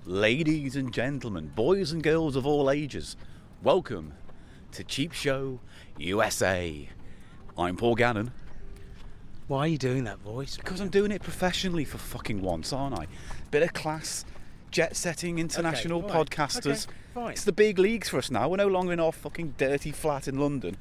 Ladies and gentlemen, boys and girls of all ages, welcome to CheapShow USA. I'm Paul Gannon. Why are you doing that voice? Because I'm doing it professionally for fucking once, aren't I? Bit of class, jet-setting international podcasters. Okay, fine. It's the big leagues for us now. We're no longer in our fucking dirty flat in London.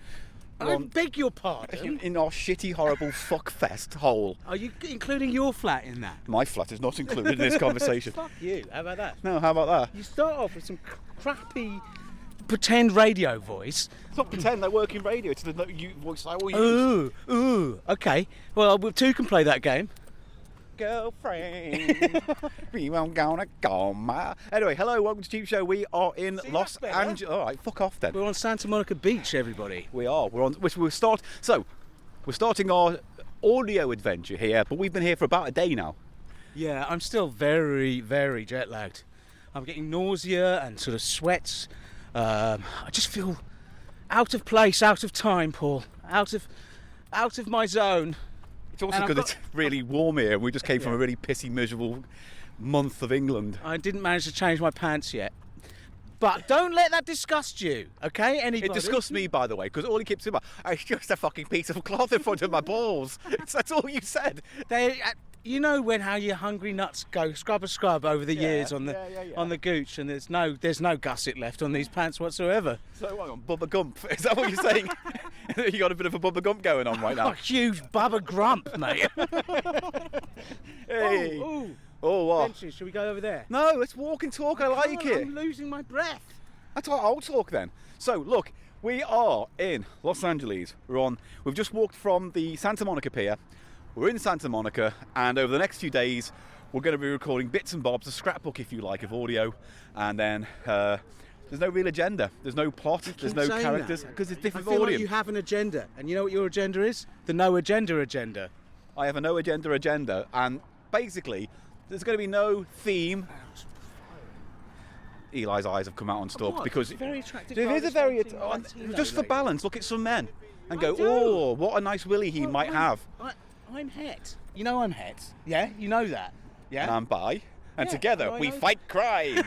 I beg your pardon? In our shitty, horrible fuckfest hole. Are you including your flat in that? My flat is not included in this conversation. Fuck you. How about that? No, how about that? You start off with some crappy pretend radio voice. It's not pretend, they're working radio. It's the voice I will use. Ooh, okay. Well, we two can play that game. Girlfriend, we won't gonna go, ma. Anyway, hello, welcome to CheapShow. We are in Los Angeles. All right, fuck off then. We're on Santa Monica Beach, everybody. We are. We're starting our audio adventure here, but we've been here for about a day now. Yeah, I'm still very, very jet lagged. I'm getting nausea and sort of sweats. I just feel out of place, out of time, Paul. Out of my zone. It's also because it's really warm here and we just came from a really pissy, miserable month of England. I didn't manage to change my pants yet. But don't let that disgust you, okay? Anybody? It disgusts me, by the way, because all he keeps saying about, it's just a fucking piece of cloth in front of my balls. That's all you said. You know how your hungry nuts go scrub over the years on the gooch, and there's no gusset left on these pants whatsoever. So what, on Bubba Gump? Is that what you're saying? You got a bit of a Bubba Gump going on right now. A huge Bubba Grump, mate. Hey. Oh, what? Benches, should we go over there? No, let's walk and talk. I like it. I'm losing my breath. I'll talk then. So look, we are in Los Angeles. We've just walked from the Santa Monica Pier. We're in Santa Monica, and over the next few days, we're going to be recording bits and bobs, a scrapbook, if you like, of audio. And then there's no real agenda. There's no plot. There's no characters because it's different I feel audio. like you have an agenda, and you know what your agenda is? The no agenda. I have a no agenda, and basically, there's going to be no theme. Eli's eyes have come out on stalks because very attractive. It is a very just for balance. Look at some men and go, oh, what a nice willy he might have. I'm het. You know I'm het. Yeah, you know that. Yeah. And I'm bi. And together we fight crime.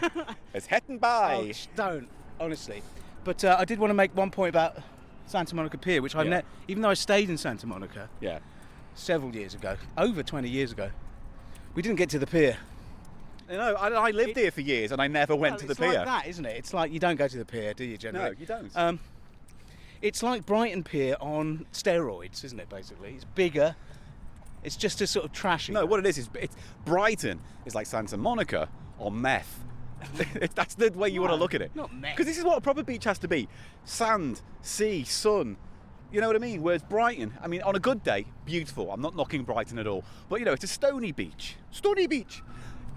It's het and bi. Oh, don't, honestly. But I did want to make one point about Santa Monica Pier, which I've even though I stayed in Santa Monica several years ago, over 20 years ago, we didn't get to the pier. You know, I lived here for years and I never went to the pier. It's like that, isn't it? It's like you don't go to the pier, do you, generally? No, you don't. It's like Brighton Pier on steroids, isn't it, basically? It's bigger. It's just a sort of trashy. No, what it is it's Brighton is like Santa Monica on meth. That's the way you want to look at it. Not meth. Because this is what a proper beach has to be. Sand, sea, sun. You know what I mean? Whereas Brighton, I mean, on a good day, beautiful. I'm not knocking Brighton at all. But, you know, it's a stony beach. Stony beach.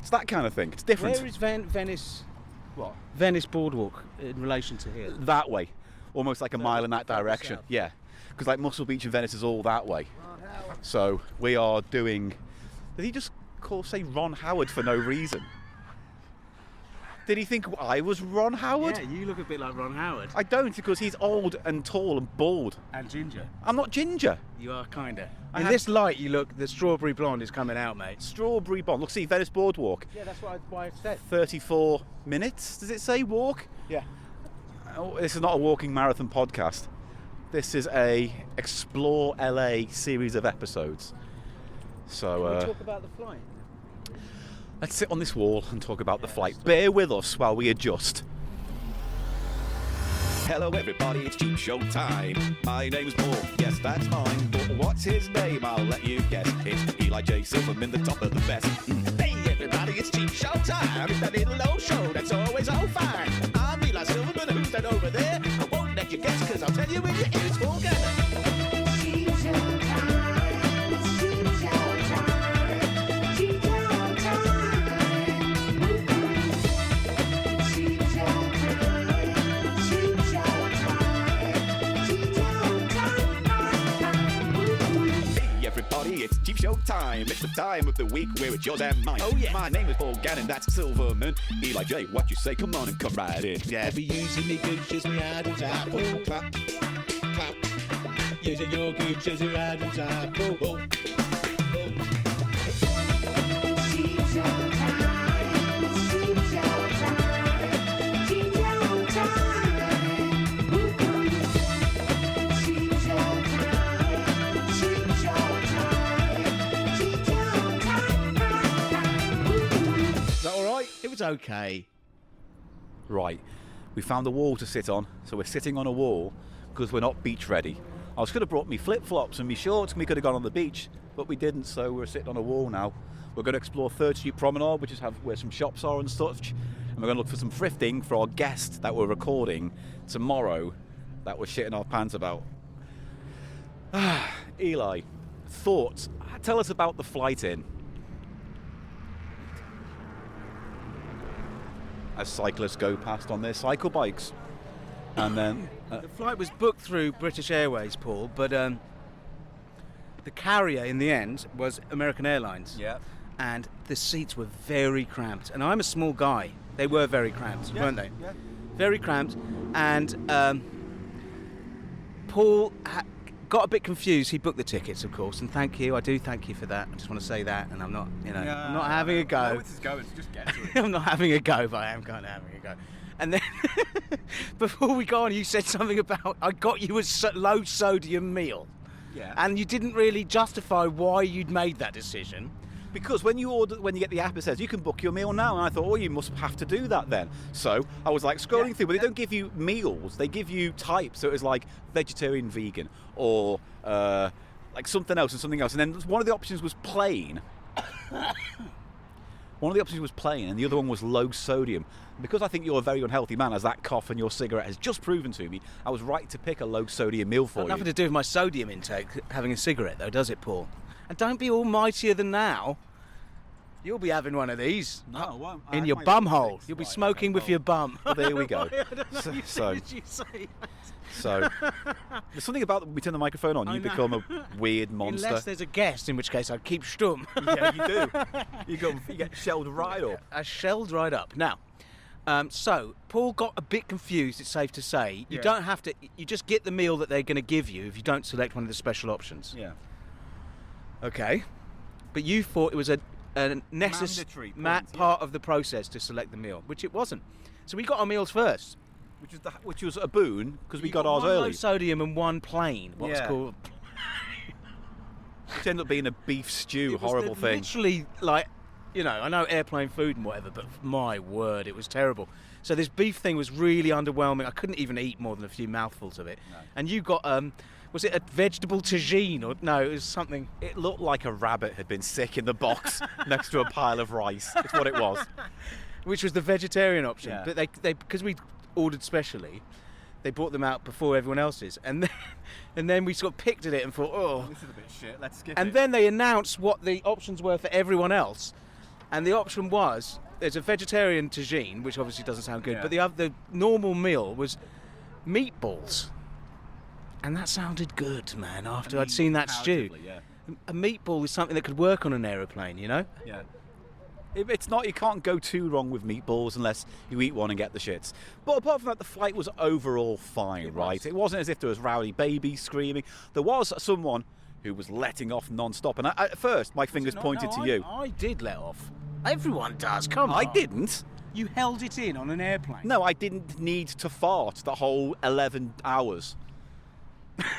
It's that kind of thing. It's different. Where is Venice? What? Venice Boardwalk in relation to here? That way. Almost like a mile in that direction. South. Yeah. Because like Muscle Beach and Venice is all that way. So we are doing... Did he just say Ron Howard for no reason? Did he think I was Ron Howard? Yeah, you look a bit like Ron Howard. I don't, because he's old and tall and bald. And ginger. I'm not ginger. You are kinda. In this light, you look. The strawberry blonde is coming out, mate. Strawberry blonde. Look, see, Venice Boardwalk. Yeah, that's why I said. 34 minutes. Does it say walk? Yeah. Oh, this is not a walking marathon podcast. This is a Explore LA series of episodes. So Can we talk about the flight? Let's sit on this wall and talk about the flight. Bear with us while we adjust. Hello everybody, it's CheapShow time. My name's Paul, yes that's mine. But what's his name? I'll let you guess. It's Eli J. Silverman, the top of the best. Hey everybody, it's CheapShow time. It's that little old show that's always all fine. I'm Eli Silverman, who's that over there? I won't let you guess, cause I'll tell you in your ears full It's CheapShow time. It's the time of the week where it's yours and mine. Oh yeah. My name is Paul Gannon, that's Silverman. Eli J, what you say? Come on and come right in. Yeah. Be using me gooches, me Adam's apple. Clap, clap. Using your gooches, your Adam's apple. Oh, oh. was okay. Right, we found a wall to sit on, so we're sitting on a wall because we're not beach ready. I was could have brought me flip-flops and me shorts and we could have gone on the beach, but we didn't, so we're sitting on a wall now. We're going to explore 3rd Street Promenade, which is where some shops are and such, and we're going to look for some thrifting for our guest that we're recording tomorrow that we're shitting our pants about. Eli, thoughts? Tell us about the flight in. As cyclists go past on their cycle bikes. And then... the flight was booked through British Airways, Paul, but the carrier in the end was American Airlines. Yeah. And the seats were very cramped. And I'm a small guy. They were very cramped, weren't they? Yeah. Very cramped. And Paul got a bit confused. He booked the tickets, of course, and thank you. I do thank you for that. I just want to say that, and I'm not, I'm not having a go. I know where this is going, so just get to it. I'm not having a go, but I am kind of having a go. And then, before we go on, you said something about, I got you a low sodium meal. Yeah. And you didn't really justify why you'd made that decision. Because when you get the app, it says you can book your meal now, and I thought, oh, you must have to do that then. So I was like scrolling through, but they don't give you meals; they give you types. So it was like vegetarian, vegan, or like something else and something else. And then one of the options was plain. One of the options was plain, and the other one was low sodium. Because I think you're a very unhealthy man, as that cough and your cigarette has just proven to me, I was right to pick a low sodium meal for you. Nothing to do with my sodium intake, having a cigarette, though, does it, Paul? And don't be all mightier than now. You'll be having one of these. No, I won't. In your bum hole. You'll be smoking with your bum. Well, there we go. I don't know. So, there's something about we turn the microphone on, you become a weird monster. Unless there's a guest, in which case I'd keep stum. Yeah, you do. You get shelled right up. I shelled right up. Now, so Paul got a bit confused. It's safe to say you don't have to. You just get the meal that they're going to give you if you don't select one of the special options. Yeah. Okay, but you thought it was a necessary part of the process to select the meal, which it wasn't. So we got our meals first. Which was a boon because we got ours one early. Low sodium and one plain. What's called? Which ended up being a beef stew, horrible thing. Literally, like, I know airplane food and whatever, but my word, it was terrible. So this beef thing was really underwhelming. I couldn't even eat more than a few mouthfuls of it. No. And you got was it a vegetable tagine or no? It was something. It looked like a rabbit had been sick in the box next to a pile of rice. That's what it was. Which was the vegetarian option, Yeah. but they because we ordered specially, they brought them out before everyone else's, and then we sort of picked at it and thought, oh, this is a bit shit. Let's skip and it. then they announced what the options were for everyone else, and the option was there's a vegetarian tagine, which obviously doesn't sound good, but the normal meal was meatballs, and that sounded good, man. After I'd seen that stew, a meatball is something that could work on an aeroplane, Yeah. It's not, you can't go too wrong with meatballs unless you eat one and get the shits. But apart from that, the flight was overall fine, right? It wasn't as if there was rowdy babies screaming. There was someone who was letting off non-stop. And at first, my fingers pointed to you. I did let off. Everyone does, come on. I didn't. You held it in on an airplane. No, I didn't need to fart the whole 11 hours.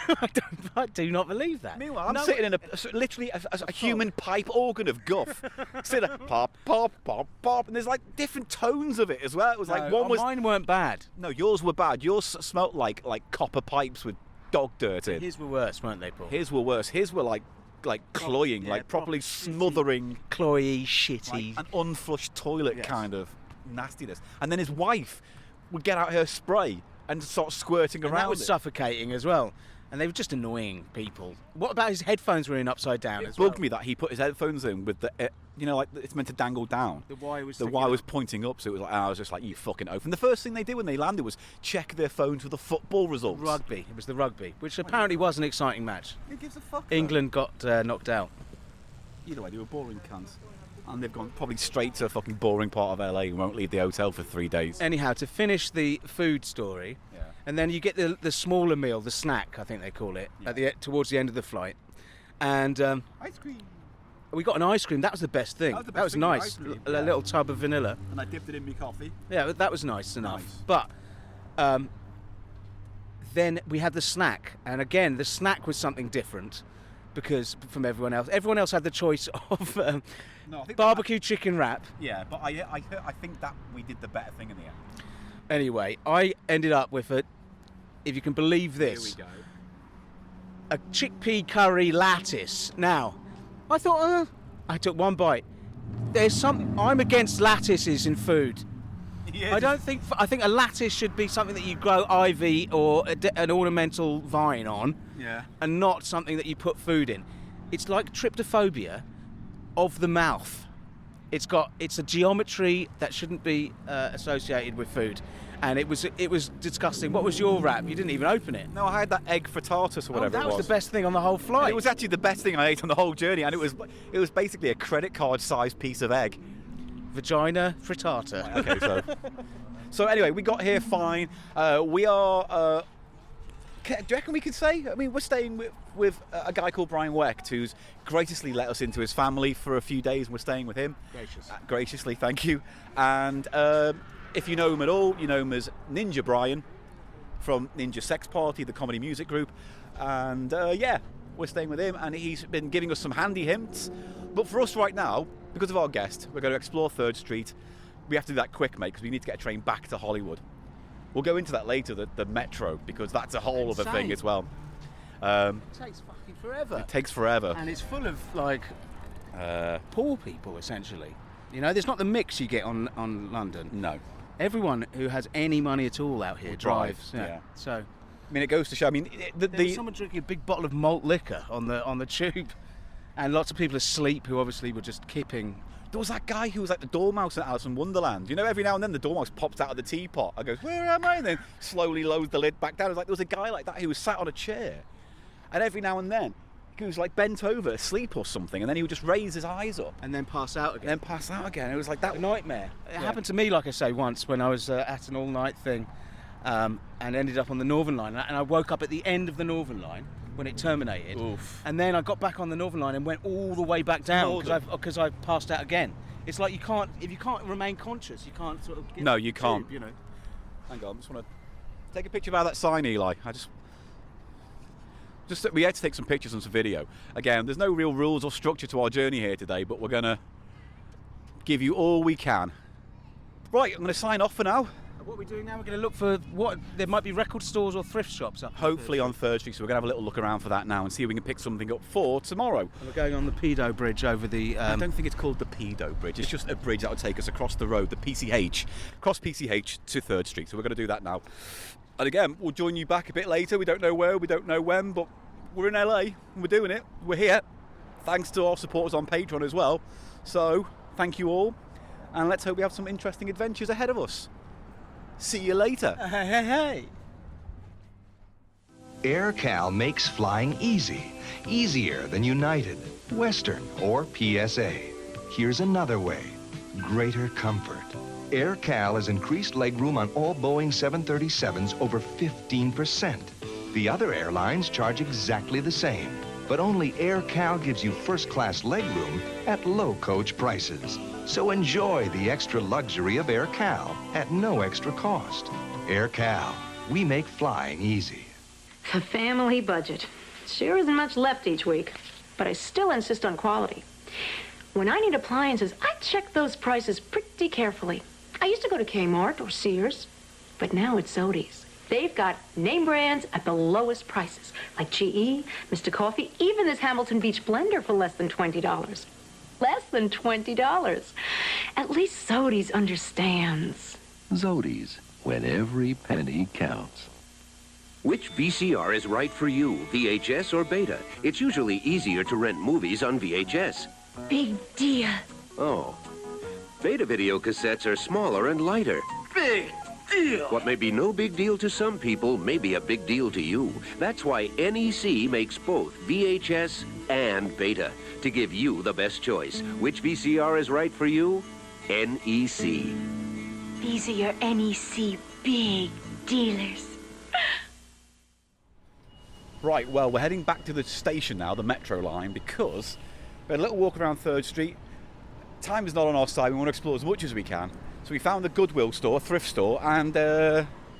I do not believe that. Meanwhile, I'm sitting in literally a human pipe organ of guff. Sitting there, pop, pop, pop, pop, and there's like different tones of it as well. It was like one was. Mine weren't bad. No, yours were bad. Yours smelt like copper pipes with dog dirt in. His were worse, weren't they, Paul? His were worse. His were like cloying, like properly smothering, cloyy, shitty, like an unflushed toilet kind of nastiness. And then his wife would get out her spray and start squirting around. That was suffocating as well. And they were just annoying people. What about his headphones were in upside down as well? It bugged me that he put his headphones in with the, like it's meant to dangle down. The wire was pointing up, so it was like, I was just like, you fucking oaf. And the first thing they did when they landed was check their phones with the football results. Rugby. It was the rugby, which apparently was an exciting match. Who gives a fuck? England got knocked out. Either way, they were boring cunts. And they've gone probably straight to a fucking boring part of LA and won't leave the hotel for 3 days. Anyhow, to finish the food story, and then you get the smaller meal, the snack, I think they call it, towards the end of the flight. And ice cream. We got an ice cream. That was the best thing. That was nice. A little tub of vanilla. And I dipped it in my coffee. Yeah, that was nice enough. But then we had the snack, and again, the snack was something different. because from everyone else. Everyone else had the choice of No, I think barbecue chicken wrap. Yeah, but I think that we did the better thing in the end. Anyway, I ended up with if you can believe this, Here we go. a chickpea curry lattice. Now, I thought, I took one bite. I'm against lattices in food. Yeah, I think a lattice should be something that you grow ivy or an ornamental vine on, Yeah. and not something that you put food in. It's like tryptophobia of the mouth. It's a geometry that shouldn't be associated with food, and it was disgusting. What was your wrap? You didn't even open it. No, I had that egg frittatus or whatever that it was. was the best thing on the whole flight. It was actually the best thing I ate on the whole journey, and it was basically a credit card sized piece of egg. Vagina frittata. Okay, so anyway, we got here fine. We are. Do you reckon we could say? I mean, we're staying with a guy called Brian Wecht, who's graciously let us into his family for a few days, and we're staying with him. Gracious. Graciously, thank you. And if you know him at all, you know him as Ninja Brian from Ninja Sex Party, the comedy music group. And yeah, we're staying with him, and he's been giving us some handy hints. But for us right now, because of our guest, we're going to explore 3rd Street. We have to do that quick, mate, because we need to get a train back to Hollywood. We'll go into that later, the metro, because that's a whole other thing as well. It takes fucking forever. It takes forever. And it's full of, like, poor people, essentially. You know, there's not the mix you get on London. No. Everyone who has any money at all out here drives. yeah. So, I mean, it goes to show. I mean, there was someone drinking a big bottle of malt liquor on the tube, and lots of people asleep who obviously were just kipping. There was that guy who was like the dormouse in Alice in Wonderland. You know, every now and then the dormouse pops out of the teapot. I goes, "Where am I?" And then slowly lowers the lid back down. It was like there was a guy like that who was sat on a chair, and every now and then he was like bent over asleep or something, and then he would just raise his eyes up And then pass out again. and then pass out again. It was like that A nightmare. It Yeah. happened to me, like I say, once when I was at an all-night thing, and ended up on the Northern Line. And I woke up at the end of the Northern Line when it terminated. Oof. And then I got back on the Northern Line and went all the way back down because I passed out again. It's like if you can't remain conscious, you can't sort of. No, you can't. Tube, you know. Hang on, I just want to take a picture of that sign, Eli. We had to take some pictures and some video. Again, there's no real rules or structure to our journey here today, but we're going to give you all we can. Right, I'm going to sign off for now. What are we doing now? We're going to look for there might be record stores or thrift shops up. Hopefully on 3rd Street, so we're going to have a little look around for that now and see if we can pick something up for tomorrow. And we're going on the Pedo Bridge over the. I don't think it's called the Pedo Bridge. It's just a bridge that will take us across the road, the PCH, across PCH to 3rd Street. So we're going to do that now. And again, we'll join you back a bit later. We don't know where, we don't know when, but we're in LA and we're doing it. We're here. Thanks to our supporters on Patreon as well. So thank you all, and let's hope we have some interesting adventures ahead of us. See you later. Hey. AirCal makes flying easy. Easier than United, Western, or PSA. Here's another way. Greater comfort. AirCal has increased legroom on all Boeing 737s over 15%. The other airlines charge exactly the same. But only AirCal gives you first-class legroom at low coach prices. So enjoy the extra luxury of AirCal at no extra cost. AirCal, we make flying easy. The family budget. Sure isn't much left each week, but I still insist on quality. When I need appliances, I check those prices pretty carefully. I used to go to Kmart or Sears, but now it's Sody's. They've got name brands at the lowest prices, like GE, Mr. Coffee, even this Hamilton Beach blender for less than $20. Less than $20. At least Sody's understands. Zodi's, when every penny counts. Which VCR is right for you, VHS or Beta? It's usually easier to rent movies on VHS. Big deal. Oh. Beta video cassettes are smaller and lighter. Big deal. What may be no big deal to some people may be a big deal to you. That's why NEC makes both VHS and Beta, to give you the best choice. Which VCR is right for you? NEC. These are your NEC big dealers. Right, well, we're heading back to the station now, the metro line, because we had a little walk around 3rd Street. Time is not on our side. We want to explore as much as we can. So we found the Goodwill store, thrift store, and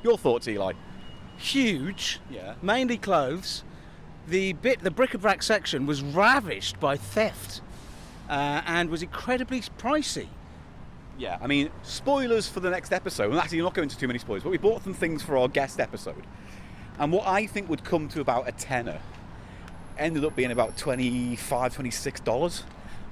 your thoughts, Eli? Huge. Yeah. Mainly clothes. the bric-a-brac section was ravished by theft and was incredibly pricey. Yeah, I mean, spoilers for the next episode. And actually, you're not going into too many spoilers, but we bought some things for our guest episode. And what I think would come to about a tenner ended up being about $25, $26,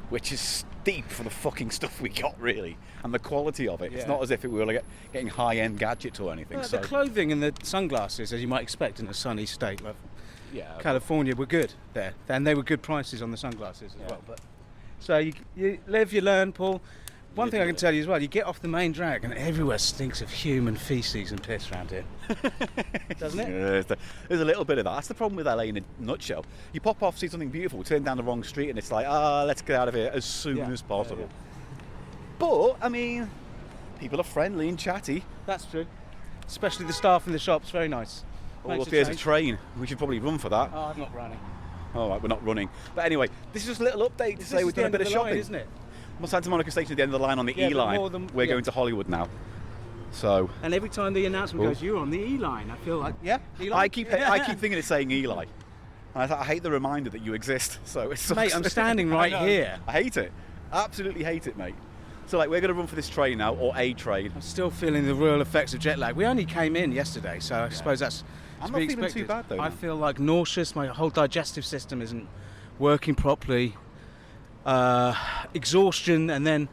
which is steep for the fucking stuff we got, really, and the quality of it. Yeah. It's not as if it were like getting high-end gadgets or anything. Well, so the clothing and the sunglasses, as you might expect in a sunny state like yeah, California, were good there. And they were good prices on the sunglasses as well. But so you live, you learn, Paul. One thing I can tell you as well, you get off the main drag and everywhere stinks of human feces and piss around here. Doesn't it? Yeah, there's a little bit of that. That's the problem with LA in a nutshell. You pop off, see something beautiful, turn down the wrong street, and it's like, let's get out of here as soon as possible. But, I mean, people are friendly and chatty. That's true. Especially the staff in the shops, very nice. Oh, Makes look, a there's a change. train. We should probably run for that. Oh, I'm not running. All right, we're not running. But anyway, this is just a little update to say we've done a bit of shopping. Isn't it? Well, Santa Monica Station at the end of the line on the Yeah, E but line. more than- We're yeah. going to Hollywood now. So And every time the announcement Oh. goes, you're on the E line, I feel like, yeah, Eli? I keep thinking it's saying Eli. And I hate the reminder that you exist. So it sucks. Mate, I'm standing right I know. here. I hate it. Absolutely hate it, mate. So like we're going to run for this train now, or a train. I'm still feeling the real effects of jet lag. We only came in yesterday, so I suppose that's I'm to not be feeling expected. too bad, though, I man. feel like nauseous. My whole digestive system isn't working properly. Exhaustion, and then,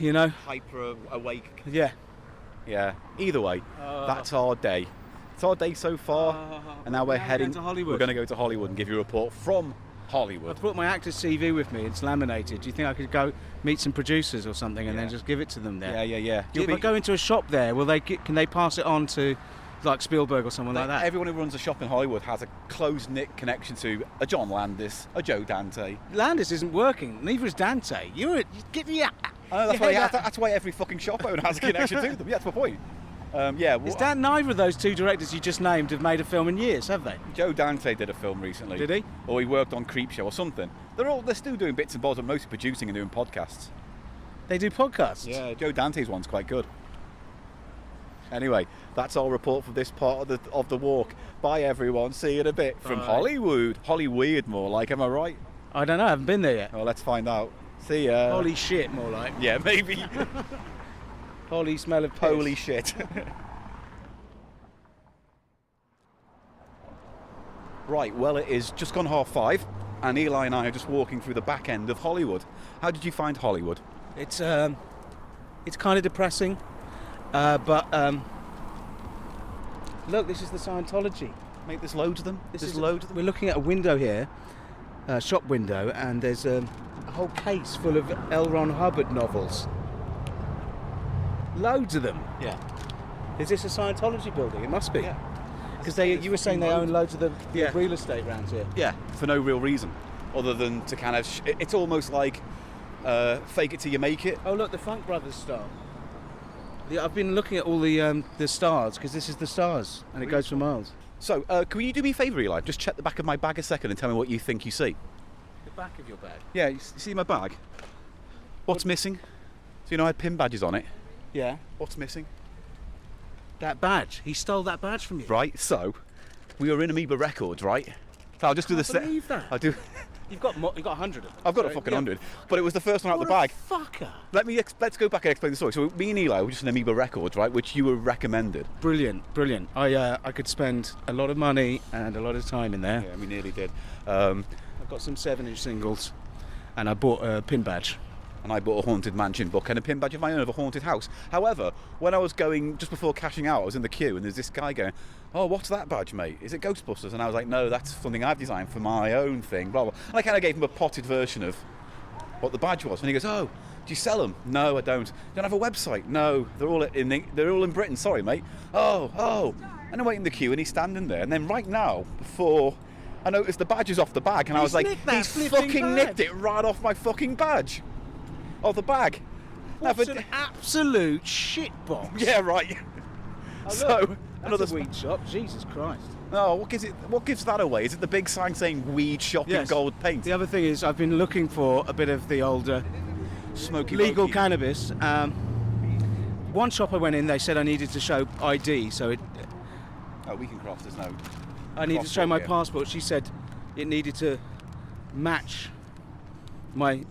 you know, Hyper awake. yeah. Yeah. Either way, that's our day. It's our day so far, and now we're now we're heading going to Hollywood. We're going to go to Hollywood and give you a report from Hollywood. I've brought my actor's CV with me. It's laminated. Do you think I could go meet some producers or something and then just give it to them there? Yeah. If I go into a shop there, can they pass it on to like Spielberg or someone like that? Everyone who runs a shop in Hollywood has a close-knit connection to a John Landis, a Joe Dante. Landis isn't working. Neither is Dante. You get the. I know, that's why every fucking shop owner has a connection to them. Yeah, that's my point. Is that neither of those two directors you just named have made a film in years, have they? Joe Dante did a film recently. Did he? Or he worked on CreepShow or something. They're still doing bits and bobs, but mostly producing and doing podcasts. They do podcasts. Yeah, Joe Dante's one's quite good. Anyway, that's our report for this part of the walk. Bye everyone. See you in a bit from Bye. Hollywood. Hollyweird more like, am I right? I don't know. I haven't been there yet. Well, let's find out. See ya. Holy shit, more like. Yeah, maybe. Holy smell of piss. Holy shit. Right, well, it is just gone 5:30, and Eli and I are just walking through the back end of Hollywood. How did you find Hollywood? It's kind of depressing, but look, this is the Scientology. Mate, there's loads of them. There's loads of them. We're looking at a window here, a shop window, and there's a whole case full of L. Ron Hubbard novels. Loads of them. Yeah. Is this a Scientology building? It must be. Yeah. Because you were saying they own loads of the Yeah. real estate around here. Yeah, for no real reason, other than to kind of... it's almost like fake it till you make it. Oh look, the Funk Brothers star. I've been looking at all the stars, because this is the stars, and it goes for miles. So, can you do me a favour, Eli? Just check the back of my bag a second and tell me what you think you see. The back of your bag? Yeah, you see my bag? What's missing? So you know I had pin badges on it. Yeah. What's missing? That badge. He stole that badge from you. Right, so we were in Amoeba Records, right? So I'll just do the set. believe that. I'll do. You've got 100 of them. I've got a So, fucking yeah. 100, but it was the first one out What the bag. a fucker. Let's go back and explain the story. So me and Eli were just in Amoeba Records, right, which you were recommended. Brilliant. I could spend a lot of money and a lot of time in there. Yeah, we nearly did. I've got some 7-inch singles, and I bought a pin badge. And I bought a Haunted Mansion book and a pin badge of my own of a haunted house. However, when I was going, just before cashing out, I was in the queue and there's this guy going, "Oh, what's that badge, mate? Is it Ghostbusters?" And I was like, "No, that's something I've designed for my own thing, blah, blah." And I kind of gave him a potted version of what the badge was. And he goes, "Oh, do you sell them?" "No, I don't." "Don't have a website?" "No, they're all in Britain, sorry, mate." Oh. And I wait in the queue and he's standing there. And then right now, before I noticed the badge is off the bag, and I was like, nicked that he's flipping fucking badge. nicked it right off my fucking badge. Of the bag. What Never an absolute shitbox. Yeah, right. Oh, look, So that's another a weed shop. Jesus Christ. No, what gives that away? Is it the big sign saying weed shop in Yes. gold paint? The other thing is, I've been looking for a bit of the older Smoky legal Mokey. cannabis. One shop I went in, they said I needed to show ID, so it. Oh, we can cross. There's no. I needed to show my here. passport. She said it needed to match my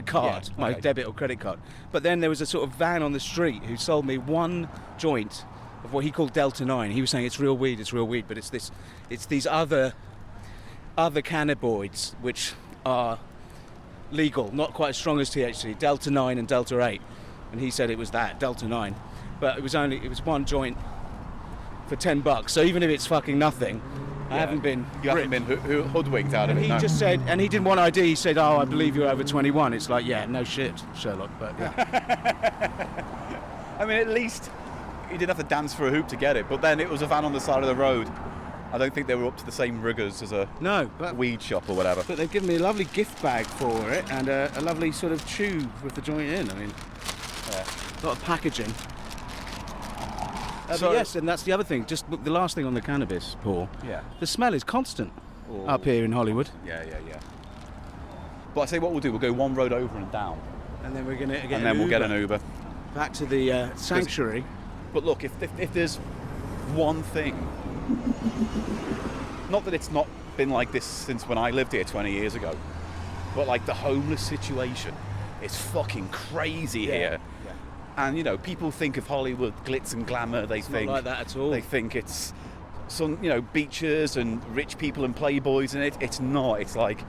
card, Yeah, my okay. debit or credit card. But then there was a sort of van on the street who sold me one joint of what he called Delta 9. He was saying it's real weed, but it's these other cannabinoids which are legal, not quite as strong as THC, Delta 9 and Delta 8. And he said it was that, Delta 9. But it was one joint for $10. So even if it's fucking nothing, I haven't been You haven't been hoodwinked out of and it, he no. just said, and he didn't want ID. He said, "Oh, I believe you're over 21." It's like, yeah, no shit, Sherlock. But yeah, I mean, at least you didn't have to dance for a hoop to get it. But then it was a van on the side of the road. I don't think they were up to the same rigours as a no, but weed shop or whatever. But they've given me a lovely gift bag for it and a lovely sort of tube with the joint in. I mean, a lot of packaging. So- But yes, and that's the other thing. Just the last thing on the cannabis, Paul. Yeah. The smell is constant up here in Hollywood, Yeah. But I say what we'll do, we'll go one road over and down. and then we're gonna get And then we'll get an Uber. back to the sanctuary. But look, if there's one thing, not that it's not been like this since when I lived here 20 years ago, but like the homeless situation is fucking crazy here. Yeah. And you know, people think of Hollywood glitz and glamour. They It's think not like that at all. They think it's some, you know, beaches and rich people and playboys, and it's not. It's like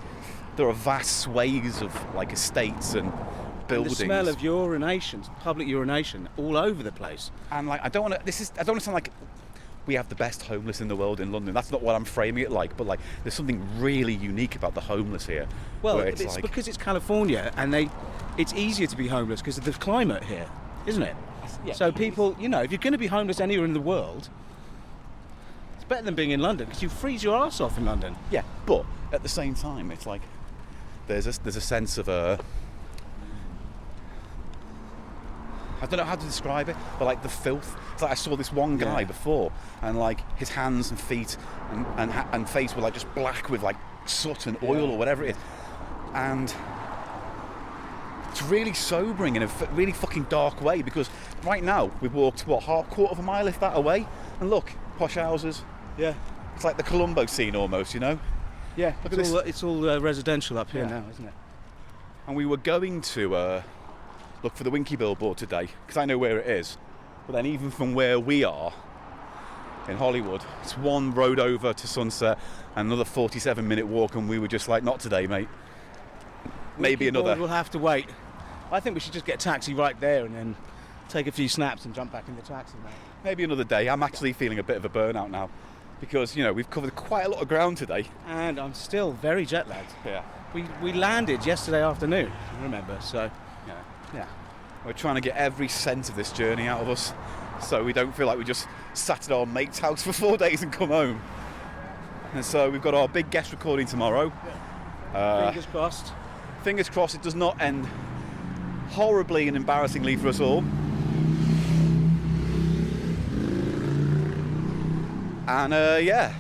there are vast swathes of like estates and buildings. The smell of urination, public urination, all over the place. And like, I don't want to sound like we have the best homeless in the world in London. That's not what I'm framing it like. But like, there's something really unique about the homeless here. Well, where it's like, because it's California, and it's easier to be homeless because of the climate here, isn't it? Yeah. So people, you know, if you're going to be homeless anywhere in the world, it's better than being in London because you freeze your ass off in London. yeah. But at the same time, it's like there's a sense of I don't know how to describe it, but like the filth. It's like I saw this one guy before, and like his hands and feet and face were like just black with like soot and oil or whatever it is, and it's really sobering in a really fucking dark way, because right now we've walked quarter of a mile if that away, and look, posh houses. Yeah. It's like the Colombo scene almost, you know. Yeah. Look at this. It's all residential up here Yeah. now, isn't it? And we were going to look for the Winkie billboard today, because I know where it is. But then even from where we are in Hollywood, it's one road over to Sunset and another 47-minute walk, and we were just like, not today, mate. Maybe Winkie another. board will have to wait. I think we should just get a taxi right there and then take a few snaps and jump back in the taxi, mate. Maybe another day. I'm actually feeling a bit of a burnout now, because, you know, we've covered quite a lot of ground today. And I'm still very jet lagged. Yeah. We landed yesterday afternoon, I remember, so Yeah. We're trying to get every cent of this journey out of us, so we don't feel like we just sat at our mate's house for 4 days and come home. And so we've got our big guest recording tomorrow. fingers crossed. Fingers crossed it does not end horribly and embarrassingly for us all. And yeah,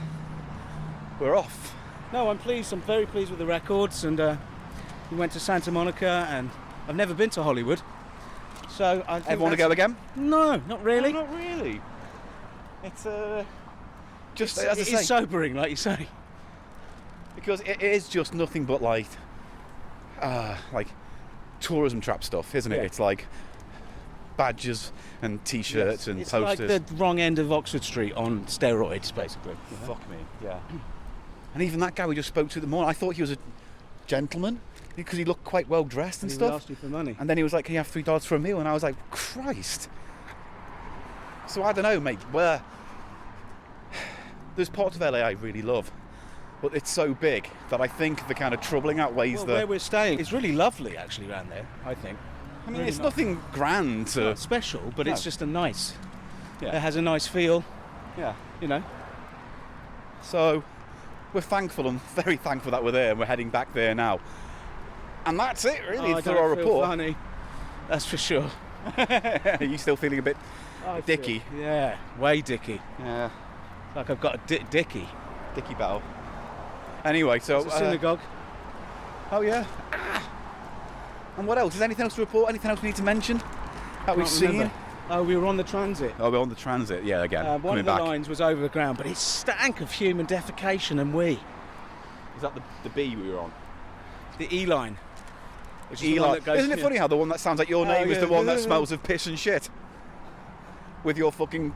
we're off. No, I'm pleased. I'm very pleased with the records, and we went to Santa Monica, and I've never been to Hollywood, so I think Ever want to go again? No, not really. No, not really. It's just It's, as I it say, is sobering, like you say. because it is just nothing but like tourism trap stuff, isn't it? Yeah. It's like badges and T-shirts and it's posters. like the wrong end of Oxford Street on steroids, basically. Fuck me, yeah. And even that guy we just spoke to this morning, I thought he was a gentleman because he looked quite well dressed and He stuff. asked you for money. And then he was like, "Can you have $3 for a meal?" And I was like, "Christ!" So I don't know, mate. Where there's parts of LA I really love, but it's so big that I think the kind of troubling outweighs Well, the. where we're staying, it's really lovely actually around there, I think. I mean, really it's nice. nothing grand to. Not special, but No. it's just a nice. Yeah. It has a nice feel, Yeah. you know. So we're thankful and very thankful that we're there, and we're heading back there now. And that's it, really, I for don't our feel report. funny. That's for sure. Are you still feeling a bit I dicky? feel- yeah, way dicky. Yeah. Like I've got a dicky. Dicky battle. Anyway, so. It's a synagogue. Oh yeah. And what else? Is there anything else to report? Anything else we need to mention that we've Can't seen? remember. Oh, we were on the transit. Oh, we're on the transit. Yeah, again. One coming of the back. lines was over the ground, but it stank of human defecation and wee. Is that the B we were on? The E line. Which is the one Eli. that goes, Isn't it funny how the one that sounds like your name is the yeah. one that smells of piss and shit? With your fucking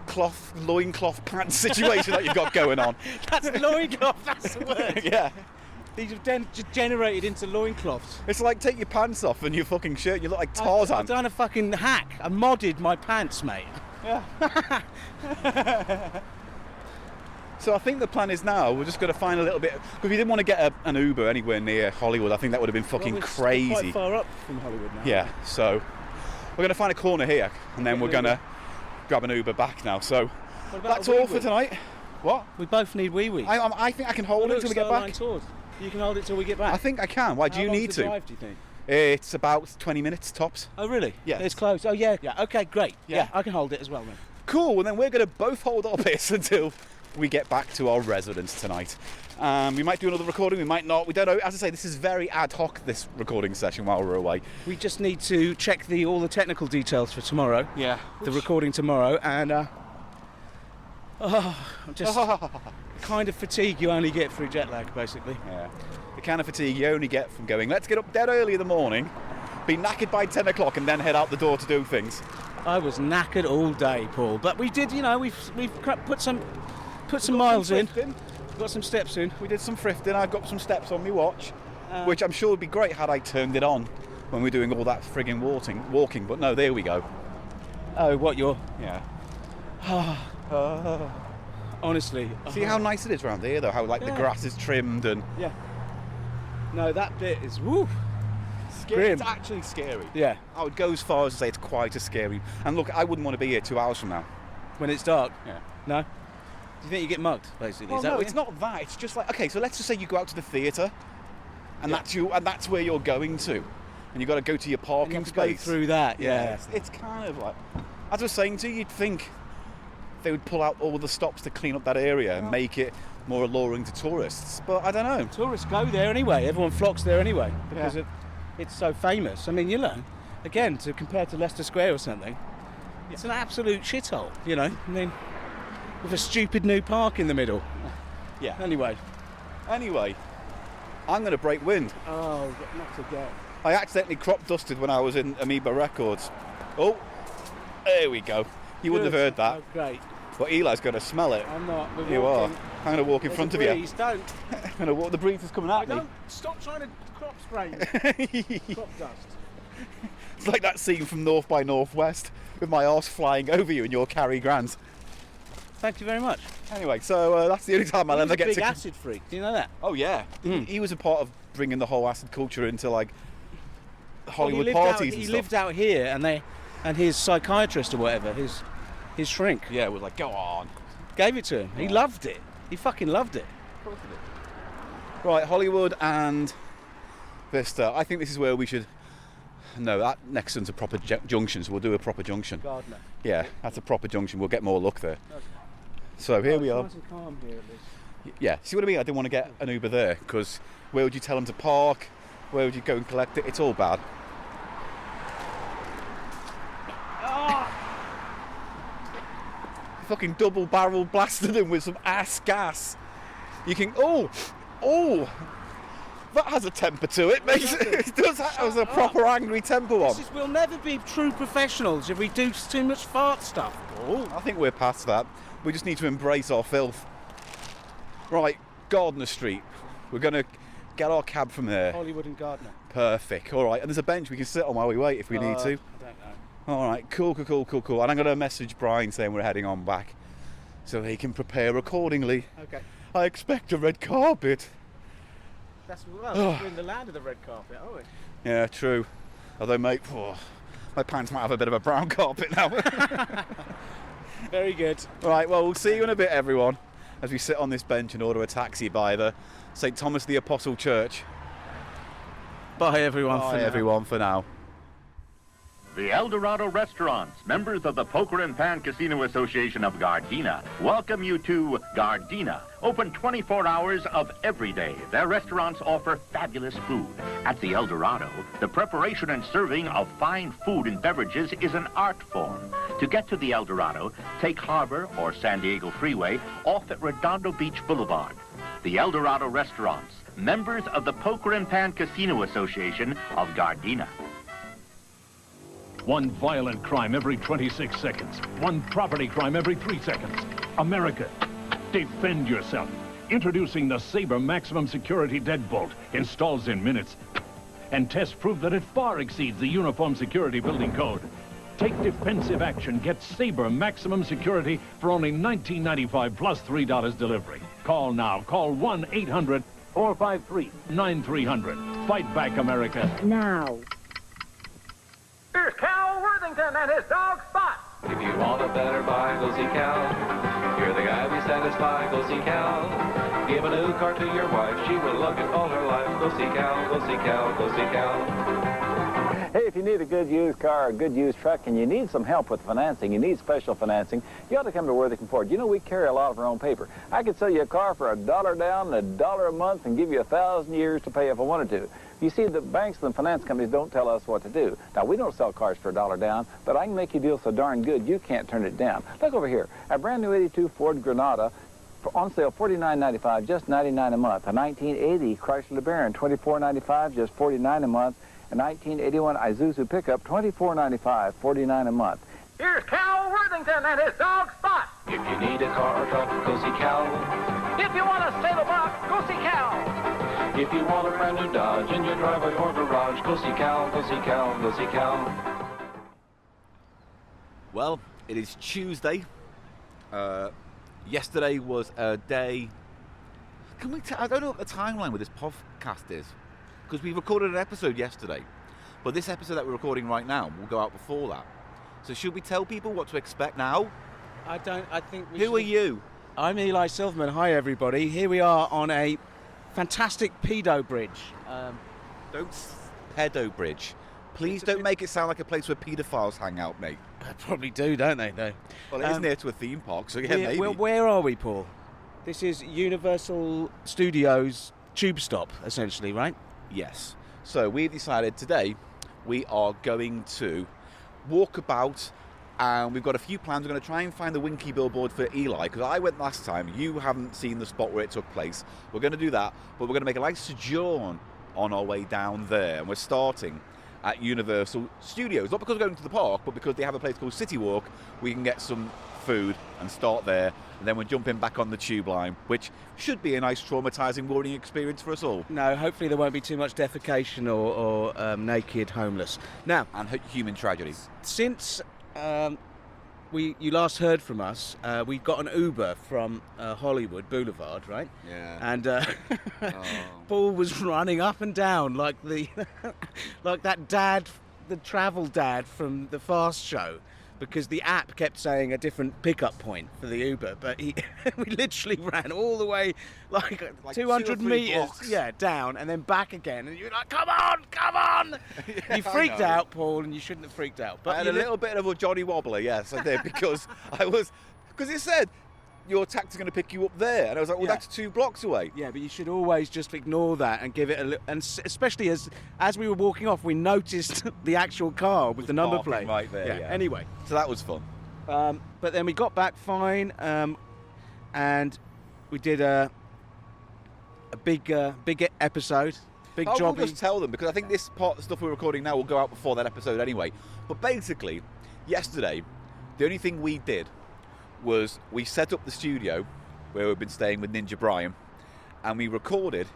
loincloth pants situation that you've got going on. That's loincloth, that's the word. Yeah. These have degenerated into loincloths. It's like take your pants off and your fucking shirt, you look like Tarzan. I've done a fucking hack. I modded my pants, mate. Yeah. So I think the plan is now we're just going to find a little bit, because we didn't want to get an Uber anywhere near Hollywood. I think that would have been fucking We're crazy. quite far up from Hollywood now. Yeah, so we're going to find a corner here and then we're going to grab an Uber back now. So What about that's a wee all for wee? tonight. What? We both need wee-wee. I think I can hold it until we get back. You can hold it till we get back. I think I can. Why do How you long's need the to? drive, do you think? It's about 20 minutes tops. Oh, really? Yeah. It's close. Oh, yeah. Yeah. Okay, great. Yeah. Yeah, I can hold it as well then. Cool, well then we're going to both hold our piss until we get back to our residence tonight. We might do another recording, we might not, we don't know. As I say, this is very ad hoc, this recording session while we're away. We just need to check all the technical details for tomorrow. Yeah. The recording tomorrow, and I'm just kind of fatigue you only get through jet lag, basically. Yeah. The kind of fatigue you only get from going, let's get up dead early in the morning, be knackered by 10 o'clock and then head out the door to do things. I was knackered all day, Paul, but we did, we've put some miles in. Got some steps in. We did some thrifting, I've got some steps on my watch, which I'm sure would be great had I turned it on when we're doing all that frigging walking, but no, there we go. Oh, what you're... Yeah. Honestly. See how nice it is around here though, how like the grass is trimmed and... Yeah. No, that bit is... Woo! Scary. Grim. It's actually scary. Yeah. I would go as far as to say it's quite as scary. And look, I wouldn't want to be here 2 hours from now. When it's dark? Yeah. No? Do you think you get mugged, basically? Well, Is that no, what it's not that. It's just like, okay, so let's just say you go out to the theatre, and that's where you're going to, and you've got to go to your parking You have to go space. through that, yeah. It's kind of like, as I was saying to you, you'd think they would pull out all the stops to clean up that area and make it more alluring to tourists, but I don't know. Tourists go there anyway. Everyone flocks there anyway because it's so famous. I mean, again, to compare to Leicester Square or something, it's an absolute shithole. I mean, with a stupid new park in the middle. Yeah. Anyway, I'm going to break wind. oh, not again. I accidentally crop dusted when I was in Amoeba Records. Oh, there we go. You wouldn't have heard that. Oh, great. But Eli's going to smell it. I'm not. We're You are. walking. I'm going to walk in There's front a of you. breeze. Don't. I'm going to walk. The breeze is coming at me. Don't stop trying to crop spray me. Crop dust. It's like that scene from North by Northwest with my arse flying over you and your Cary Grant. Thank you very much. Anyway, so that's the only time I'll He was ever a get big to. acid freak. Do you know that? Oh yeah, he was a part of bringing the whole acid culture into like Hollywood Well, parties and he stuff. lived out here, and his psychiatrist or whatever, his shrink, Yeah, it was like, go on. gave it to him. He loved it. He fucking loved it. Right, Hollywood and Vista. I think this is where we should. No, that next one's a proper junction, so we'll do a proper junction. Gardner. Yeah, that's a proper junction. We'll get more luck there. So here we are. Nice and calm here at least. Yeah, see what I mean? I didn't want to get an Uber there because where would you tell them to park? Where would you go and collect it? It's all bad. Fucking double barrel blasted him with some ass gas. You can. Oh! That has a temper to it, mate. It does have a proper angry temper one. We'll never be true professionals if we do too much fart stuff, Paul. I think we're past that. We just need to embrace our filth. Right, Gardner Street. We're going to get our cab from there. Hollywood and Gardner. Perfect. All right, and there's a bench we can sit on while we wait if we need to. I don't know. All right, cool. And I'm going to message Brian saying we're heading on back so he can prepare accordingly. Okay. I expect a red carpet. We're in the land of the red carpet, aren't we? Yeah, true. Although, mate, my pants might have a bit of a brown carpet now. Very good. Right, well, we'll see you in a bit, everyone, as we sit on this bench and order a taxi by the St. Thomas the Apostle Church. Bye, everyone. Bye, everyone, for now. The El Dorado Restaurants, members of the Poker and Pan Casino Association of Gardena, welcome you to Gardena. Open 24 hours of every day. Their restaurants offer fabulous food. At the El Dorado, the preparation and serving of fine food and beverages is an art form. To get to the El Dorado, take Harbor or San Diego Freeway off at Redondo Beach Boulevard. The El Dorado Restaurants, members of the Poker and Pan Casino Association of Gardena. One violent crime every 26 seconds. One property crime every 3 seconds. America, defend yourself. Introducing the Sabre Maximum Security Deadbolt. Installs in minutes. And tests prove that it far exceeds the Uniform Security Building Code. Take defensive action. Get Sabre Maximum Security for only $19.95 plus $3 delivery. Call now. Call 1-800-453-9300. Fight back, America. Now. Here's Cal Worthington and his dog Spot. If you want a better buy, go see Cal. You're the guy we satisfy, go see Cal. Give a new car to your wife, she will love it all her life. Go see Cal, go see Cal, go see Cal. Hey, if you need a good used car or a good used truck and you need some help with financing, you need special financing, you ought to come to Worthington Ford. You know, we carry a lot of our own paper. I could sell you a car for $1 down and $1 a month and give you 1,000 years to pay if I wanted to. You see, the banks and the finance companies don't tell us what to do. Now, we don't sell cars for $1 down, but I can make you a deal so darn good you can't turn it down. Look over here. A brand new 82 Ford Granada, on sale $49.95, just $99 a month. A 1980 Chrysler LeBaron, $24.95, just $49 a month. A 1981 Isuzu pickup, $24.95, $49 a month. Here's Cal Worthington and his dog Spot. If you need a car or truck, go see Cal. If you want a saddle box, go see Cal. If you want a brand new Dodge in your driveway or garage, go see Cal, go see Cal, go see Cal. Well, it is Tuesday. Yesterday was a day. Can we? I don't know what the timeline with this podcast is, because we recorded an episode yesterday, but this episode that we're recording right now will go out before that. So should we tell people what to expect now? I think we Who are you? I'm Eli Silverman. Hi, everybody. Here we are on a fantastic pedo bridge. Pedo bridge. Please don't make it sound like a place where paedophiles hang out, mate. They probably do, don't they, though? Well, it is near to a theme park, so yeah, maybe. Where are we, Paul? This is Universal Studios Tube Stop, essentially, right? Yes. So we've decided today we are going to walk about, and we've got a few plans. We're going to try and find the Winkie billboard for Eli, because I went last time. You haven't seen the spot where it took place. We're going to do that, but we're going to make a nice sojourn on our way down there, and we're starting at Universal Studios. Not because we're going to the park, but because they have a place called City Walk. We can get some food and start there, and then we're jumping back on the tube line, which should be a nice traumatising boarding experience for us all. No, hopefully there won't be too much defecation or naked homeless. Now, and human tragedy. Since you last heard from us, we got an Uber from Hollywood Boulevard, right? Yeah. And Paul was running up and down like like that dad, the travel dad from the Fast Show, because the app kept saying a different pickup point for the Uber, but we literally ran all the way like 200 meters, down and then back again, and you're like, come on! You freaked out, Paul, and you shouldn't have freaked out. But I had a little bit of a Johnny Wobbler, yes, I did, because it said your taxi's going to pick you up there, and I was like, well, that's 2 blocks away. Yeah, but you should always just ignore that and give it a little, and especially as we were walking off, we noticed the actual car with the number plate right there. Yeah. Anyway, so that was fun. But then we got back fine, and we did a big episode. Big job. We'll just tell them, because I think this part of the stuff we're recording now will go out before that episode anyway. But basically, yesterday, the only thing we did was we set up the studio where we've been staying with Ninja Brian, and we recorded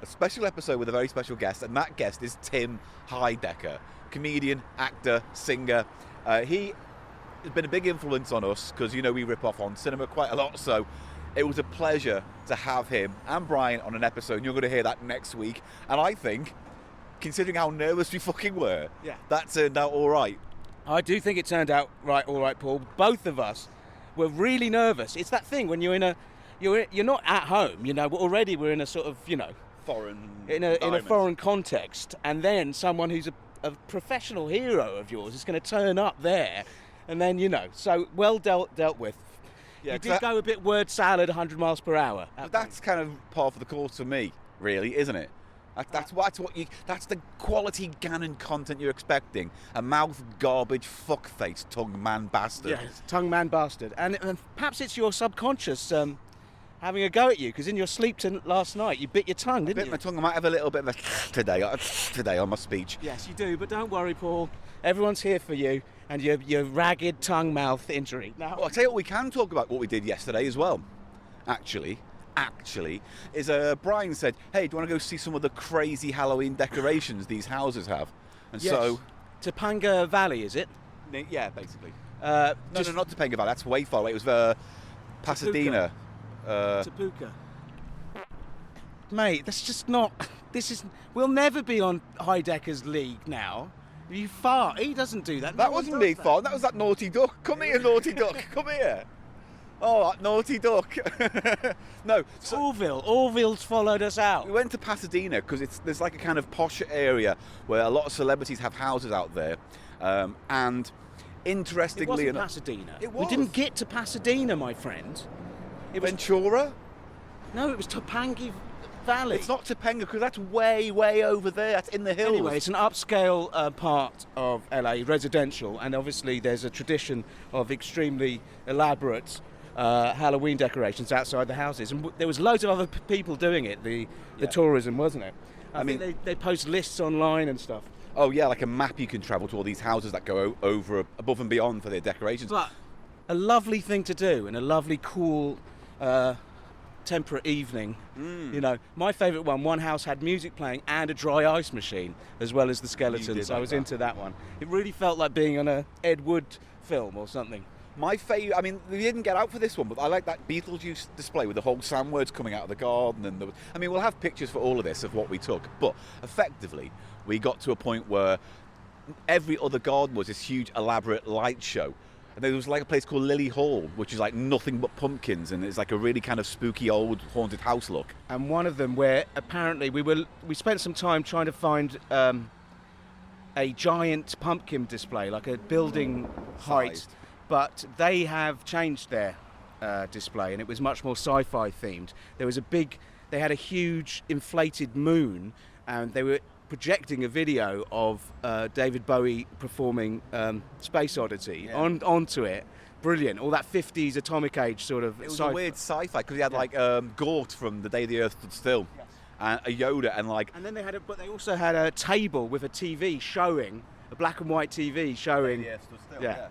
a special episode with a very special guest, and that guest is Tim Heidecker, comedian, actor, singer. He has been a big influence on us, because, you know, we rip off on cinema quite a lot, so it was a pleasure to have him and Brian on an episode, and you're going to hear that next week. And I think, considering how nervous we fucking were, that turned out all right. I do think it turned out all right, Paul. Both of us were really nervous. It's that thing when you're not at home, you know. Already we're in a sort of, you know, in a foreign context, and then someone who's a professional hero of yours is going to turn up there, and then, you know, so well dealt with. Yeah, you did go a bit word salad, 100 miles per hour. But that's kind of par for the course for me, really, isn't it? That's the quality Gannon content you're expecting. A mouth garbage fuckface tongue man bastard. Yes, tongue man bastard. And perhaps it's your subconscious having a go at you, because in your sleep last night you bit your tongue, didn't you? Bit my tongue. I might have a little bit of a today on my speech. Yes, you do, but don't worry, Paul. Everyone's here for you and your ragged tongue mouth injury. Now, Well, I'll tell you what, we can talk about what we did yesterday as well. Actually, is Brian said, hey, do you want to go see some of the crazy Halloween decorations these houses have? And yes. so... Topanga Valley, is it? Yeah, basically. No, not Topanga Valley, that's way far away. It was Pasadena. Topeka. Mate, that's just not... We'll never be on Heidecker's league now. You fart. He doesn't do that. That wasn't me farting, that was that naughty duck. Come here, naughty duck, come here. Oh, that naughty duck. No. Orville's followed us out. We went to Pasadena because there's like a kind of posh area where a lot of celebrities have houses out there. And interestingly enough... Pasadena. We didn't get to Pasadena, my friend. Ventura? No, it was Topanga Valley. It's not Topanga because that's way, way over there. That's in the hills. Anyway, it's an upscale part of LA, residential, and obviously there's a tradition of extremely elaborate Halloween decorations outside the houses. And there was loads of other people doing it, the tourism, wasn't it? I mean, they post lists online and stuff. Oh, yeah, like a map you can travel to all these houses that go over, above and beyond for their decorations. But a lovely thing to do and a lovely, cool... temperate evening. You know, my favourite one house had music playing and a dry ice machine as well as the skeletons. I was into that one. It really felt like being on a Ed Wood film or something. My favourite, I mean, we didn't get out for this one, but I like that Beetlejuice display with the whole sandwords coming out of the garden. And we'll have pictures for all of this of what we took, but effectively we got to a point where every other garden was this huge elaborate light show. And there was like a place called Lily Hall, which is like nothing but pumpkins, and it's like a really kind of spooky old haunted house look. And one of them where apparently we spent some time trying to find a giant pumpkin display, like a building height, but they have changed their display, and it was much more sci-fi themed. They had a huge inflated moon, and they were projecting a video of David Bowie performing Space Oddity onto it. Brilliant. All that 50s atomic age sort of... It was a weird sci-fi because he had like Gort from The Day the Earth Stood Still, and a Yoda, and like... And then they also had a table with a TV showing, a black and white TV showing... The Earth Stood Still, yeah.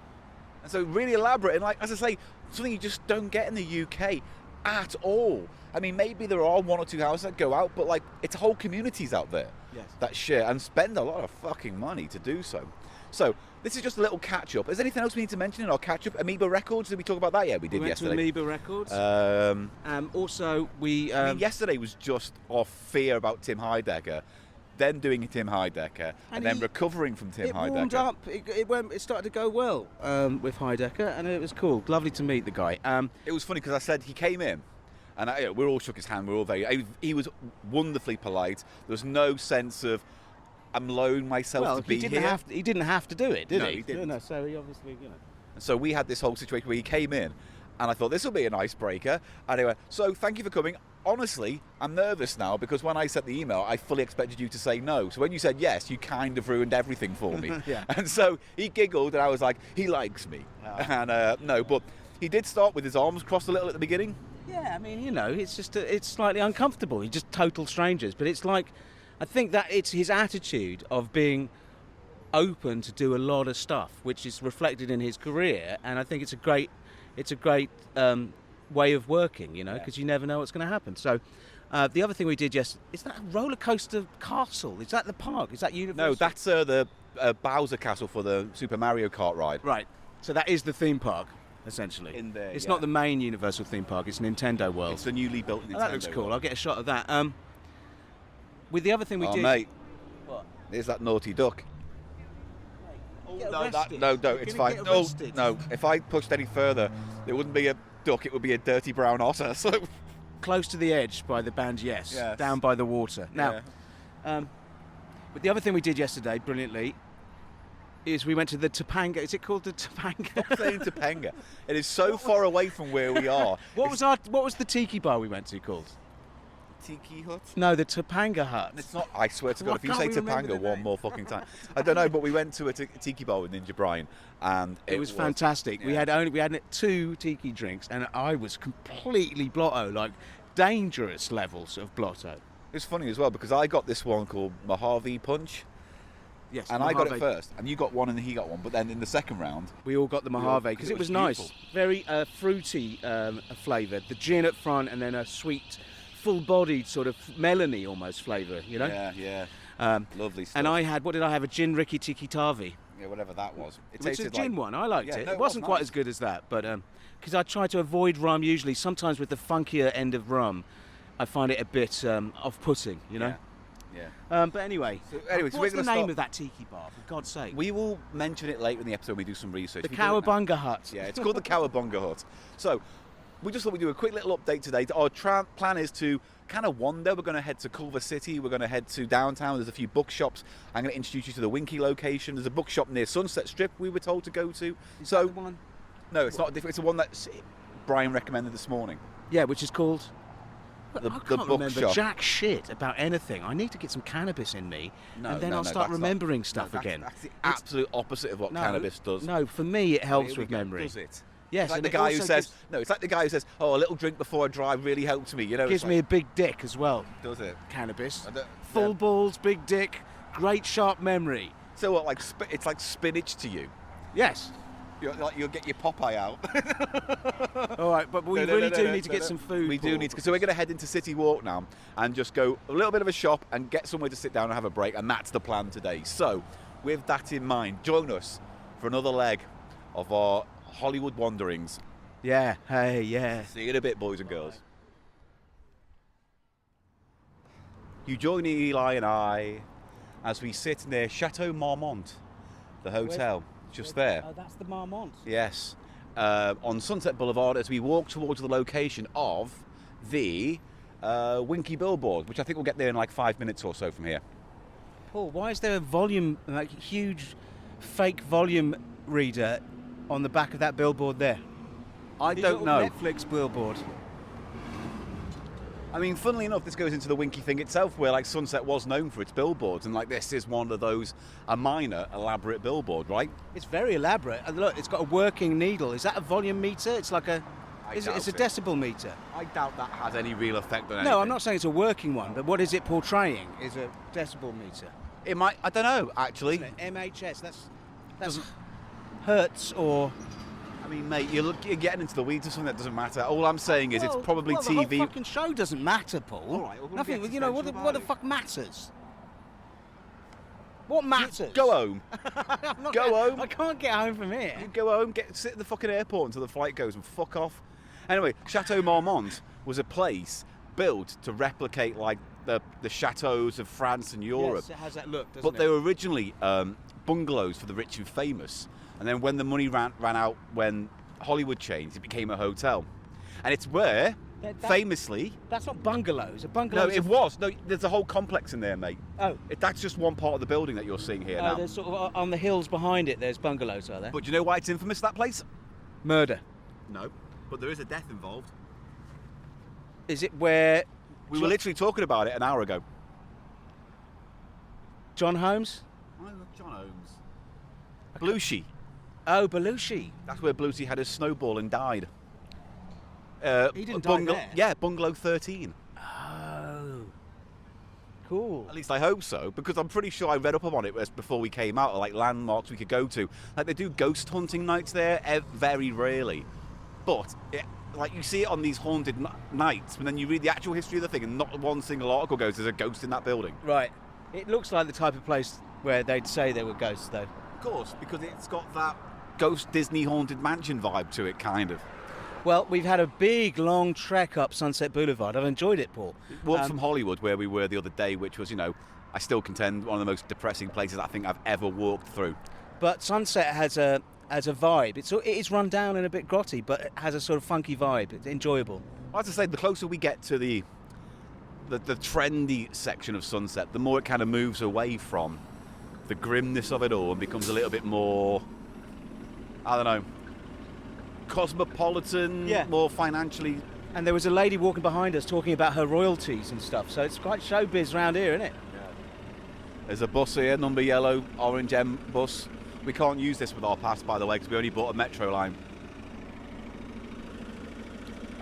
And so really elaborate, and like, as I say, something you just don't get in the UK at all. I mean, maybe there are one or two houses that go out, but like, it's whole communities out there that share and spend a lot of fucking money to do so. So this is just a little catch-up. Is there anything else we need to mention in our catch-up? Amoeba Records, did we talk about that yet? We did yesterday. We went to Amoeba Records. Also, I mean, yesterday was just off fear about Tim Heidecker, then doing Tim Heidecker, and then recovering from Tim Heidecker. It warmed up. It started to go well with Heidecker, and it was cool. Lovely to meet the guy. It was funny because I said he came in, and we all shook his hand. We were all he was wonderfully polite. There was no sense of I'm lowering myself to be here. He didn't have to do it, did he? No, he didn't. No, so he obviously, And so we had this whole situation where he came in, and I thought this will be an icebreaker. Anyway, so thank you for coming. Honestly, I'm nervous now because when I sent the email, I fully expected you to say no. So when you said yes, you kind of ruined everything for me. And so he giggled, and I was like, he likes me. And no, but he did start with his arms crossed a little at the beginning. Yeah, I mean, it's just it's slightly uncomfortable. He's just total strangers, but it's like, I think that it's his attitude of being open to do a lot of stuff, which is reflected in his career, and I think it's a great way of working, because you never know what's going to happen. So the other thing we did is that a roller coaster castle? Is that the park? Is that Universal? No, that's the Bowser Castle for the Super Mario Kart ride. Right. So that is the theme park, essentially. In there, it's not the main Universal theme park. It's Nintendo World. It's the newly built Nintendo. That looks cool. World. I'll get a shot of that. With the other thing we did... mate. What? There's that naughty duck. No, it's fine. No, if I pushed any further, it wouldn't be a duck, it would be a dirty brown otter. So Close to the Edge by the band Yes. Down by the water. Now, but the other thing we did yesterday, brilliantly, is we went to the Topanga. Is it called the Topanga? Stop saying Topanga. It is so far away from where we are. What was the tiki bar we went to called? Tiki Hut? No, the Topanga Hut. It's not. I swear to God, Why if you can't say we remember Topanga the one name? more fucking time, I don't know. But we went to a tiki bar with Ninja Brian, and It was fantastic. yeah. We had 2 tiki drinks, and I was completely blotto, like dangerous levels of blotto. It was funny as well because I got this one called Mojave Punch. Yes, And I got it Mojave. first, and you got one, and he got one. But then in the second round, We all got the Mojave because it was nice, beautiful. very fruity flavour. The gin at front, and then a sweet, full-bodied sort of melony almost flavour. You know. Yeah. Lovely stuff. And I had, what did I have? A gin Ricky Tiki Tavi. Yeah, whatever that was. It Which is a tasted gin like one. I liked Yeah, it. no, It wasn't was quite nice. as good as that, but because I try to avoid rum usually. Sometimes with the funkier end of rum, I find it a bit off-putting. You know. Yeah. But anyway, So what's we're the gonna name stop- of that tiki bar? For God's sake. We will mention it later in the episode when we do some research. The We do it now. Cowabunga Hut. Yeah, it's called the Cowabunga Hut. So, we just thought we'd do a quick little update today. Our plan is to kind of wander. We're going to head to Culver City. We're going to head to downtown. There's a few bookshops. I'm going to introduce you to the Winkie location. There's a bookshop near Sunset Strip we were told to go to. Is So, that the one? no, it's not different. It's the one that Brian recommended this morning. Yeah, which is called. The I can't remember bookshop. jack shit about anything. I need to get some cannabis in me, and then I'll start that's remembering not- stuff no, that's- again. That's the absolute opposite of what cannabis does. No, for me it helps Here we with go. memory. Does it? Yes, It's like and the it guy who also says, gives- no, it's like the guy who says, oh, a little drink before I drive really helped me. You know, Gives it's me a like, big dick as well. does it? Cannabis. I don't- Full yeah. balls, big dick, great sharp memory. So what? Like it's like spinach to you. Yes. You'll get your Popeye out. All right, but we really do need to get some food. We do Paul. need to. So we're going to head into City Walk now and just go a little bit of a shop and get somewhere to sit down and have a break. And that's the plan today. So with that in mind, join us for another leg of our Hollywood wanderings. Yeah. Hey. Yeah. See you in a bit, boys and girls. You join Eli and I as we sit near Chateau Marmont, the hotel, just there. Oh, that's the Marmont. Yes, on Sunset Boulevard as we walk towards the location of the Winkie billboard, which I think we'll get there in like 5 minutes or so from here. Paul, why is there a volume, like huge, fake volume reader on the back of that billboard there? I His don't little know. Netflix billboard. I mean, funnily enough, this goes into the Winkie thing itself, where like Sunset was known for its billboards, and like this is one of those, a minor, elaborate billboard, right? It's very elaborate. And look, it's got a working needle. Is that a volume meter? It's like a. It's a doubt it. decibel meter. I doubt that has any real effect on anything. No, I'm not saying it's a working one, but what is it portraying? Is a decibel meter. It might. I don't know. Actually, Isn't it? MHS. That's hertz or. I mean, mate, you're getting into the weeds of something that doesn't matter. All I'm saying is it's probably well, TV. The whole fucking show doesn't matter, Paul. All right, well, we'll Nothing. get You know what existential the about fuck matters? What matters? Go home. I'm not Go gonna- home. I can't get home from here. You go home, sit at the fucking airport until the flight goes and fuck off. Anyway, Chateau Marmont was a place built to replicate like the chateaus of France and Europe. Yes, it has that look, doesn't But it? they were originally bungalows for the rich and famous. And then when the money ran out, when Hollywood changed, it became a hotel. And it's where, famously... That's not bungalows. A bungalow. No, it was. No, there's a whole complex in there, mate. Oh. That's just one part of the building that you're seeing here now. There's sort of on the hills behind it. There's bungalows, are there? But do you know why it's infamous, that place? Murder. No, but there is a death involved. Is it where We were literally talking about it an hour ago. John Holmes? Oh, John Holmes. Belushi. Oh, Belushi. That's where Belushi had his snowball and died. He didn't die there? Yeah, Bungalow 13. Oh. Cool. At least I hope so, because I'm pretty sure I read up on it before we came out, like landmarks we could go to. Like they do ghost hunting nights there, very rarely. But like you see it on these haunted nights, and then you read the actual history of the thing, and not one single article goes, "There's a ghost in that building." Right. It looks like the type of place where they'd say there were ghosts, though. Of course, because it's got that ghost Disney haunted mansion vibe to it, kind of. Well, we've had a big, long trek up Sunset Boulevard. I've enjoyed it, Paul. Walked from Hollywood, where we were the other day, which was, I still contend one of the most depressing places I think I've ever walked through. But Sunset has a vibe. It is run down and a bit grotty, but it has a sort of funky vibe. It's enjoyable. Well, as I say, the closer we get to the trendy section of Sunset, the more it kind of moves away from the grimness of it all and becomes a little bit more, I don't know, cosmopolitan, more financially And there was a lady walking behind us talking about her royalties and stuff. So it's quite showbiz round here, isn't it? There's a bus here, number yellow, orange M bus. We can't use this with our pass, by the way, because we only bought a metro line.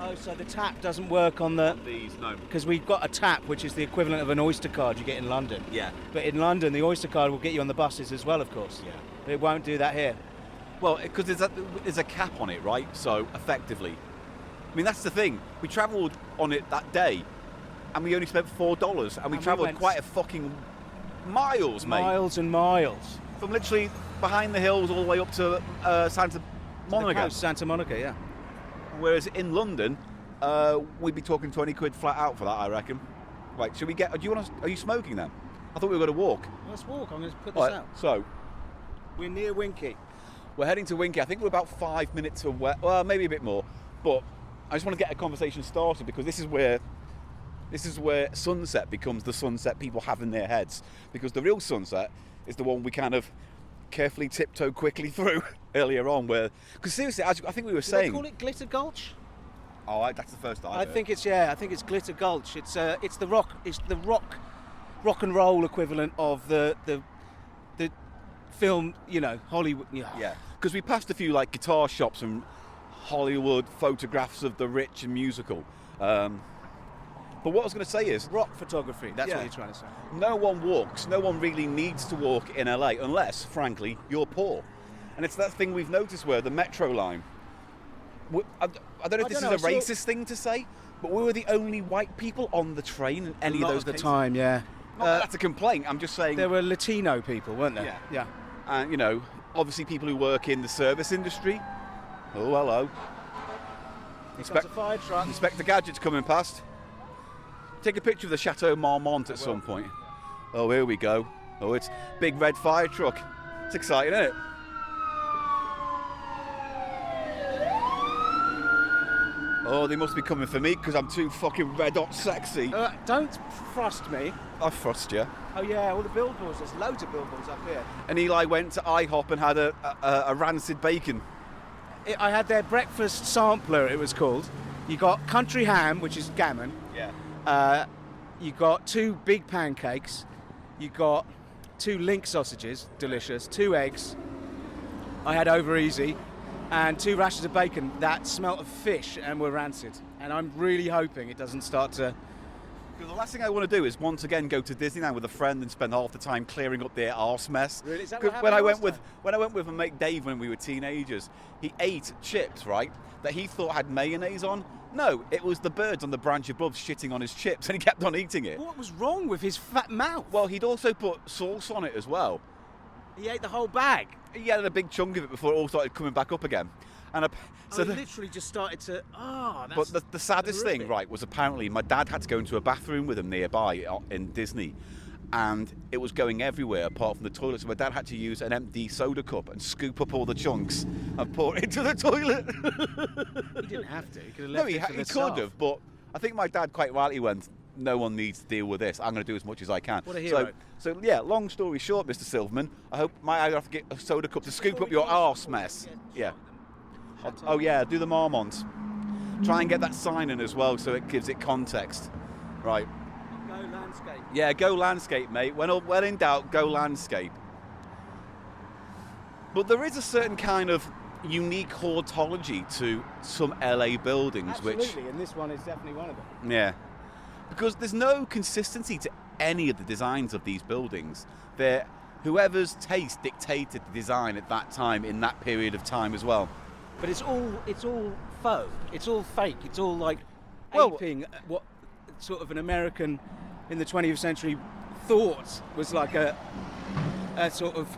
Oh, so the tap doesn't work on the... These, no. Because we've got a tap, which is the equivalent of an Oyster card you get in London. Yeah. But in London, the Oyster card will get you on the buses as well, of course. Yeah. But it won't do that here. Well, because there's a cap on it, right? So, effectively. I mean, that's the thing. We travelled on it that day, and we only spent $4, and we travelled quite a fucking miles, mate. Miles and miles. From literally behind the hills all the way up to Santa Monica. To the coast, Santa Monica, yeah. Whereas in London, we'd be talking 20 quid flat out for that, I reckon. Right, should we get... Are you smoking then? I thought we were going to walk. Let's walk. I'm going to put this out. So, we're near Winkie. We're heading to Winkie. I think we're about 5 minutes away. Well, maybe a bit more. But I just want to get a conversation started because this is where sunset becomes the sunset people have in their heads. Because the real sunset is the one we kind of carefully tiptoe quickly through earlier on. Because seriously, as I think we were saying... Do they call it Glitter Gulch? Oh, that's the first I think it's Glitter Gulch. It's the rock and roll equivalent of the film, Hollywood. Yeah, because we passed a few like guitar shops and Hollywood photographs of the rich and musical. But what I was going to say is rock photography. That's what you're trying to say. No one really needs to walk in LA unless, frankly, you're poor. And it's that thing we've noticed where the metro line. I don't know if this is a racist thing to say, but we were the only white people on the train in any of those cases. Time, yeah. Not that that's a complaint. I'm just saying there were Latino people, weren't there? Yeah. And obviously people who work in the service industry. Oh, hello. Inspector Gadget's coming past. Take a picture of the Chateau Marmont at some point. Oh, here we go. Oh, it's big red fire truck. It's exciting, isn't it? Oh, they must be coming for me because I'm too fucking red hot sexy. Don't thrust me. I thrust you. Oh yeah, all the billboards. There's loads of billboards up here. And Eli went to IHOP and had a rancid bacon. I had their breakfast sampler, it was called. You got country ham, which is gammon. Yeah. You got 2 big pancakes. You got 2 link sausages, delicious. 2 eggs. I had over easy. And 2 rashers of bacon that smelt of fish and were rancid. And I'm really hoping it doesn't start to... Because the last thing I want to do is once again go to Disneyland with a friend and spend half the time clearing up their arse mess. Really? Is that what happened when I last went with my mate Dave when we were teenagers, he ate chips, right, that he thought had mayonnaise on. No, it was the birds on the branch above shitting on his chips, and he kept on eating it. What was wrong with his fat mouth? Well, he'd also put sauce on it as well. He ate the whole bag? He had a big chunk of it before it all started coming back up again. And he literally just started to... But the saddest thing, right, was apparently my dad had to go into a bathroom with him nearby in Disney. And it was going everywhere apart from the toilet. So my dad had to use an empty soda cup and scoop up all the chunks and pour it into the toilet. He didn't have to. He could have left it to the he staff. could have, but I think my dad quite rightly went, no one needs to deal with this. I'm going to do as much as I can. What a hero. So yeah, long story short, Mr. Silverman, I hope I have to get a soda cup to scoop up your arse mess. Yeah. Oh yeah, do the Marmont. Try and get that sign in as well so it gives it context. Right. Go landscape. Yeah, go landscape, mate. When in doubt, go landscape. But there is a certain kind of unique hautology to some LA buildings. Absolutely, and this one is definitely one of them. Yeah. Because there's no consistency to any of the designs of these buildings. Whoever's taste dictated the design at that time in that period of time as well. But it's all faux. It's all fake. It's all like aping what sort of an American in the 20th century thought was like a sort of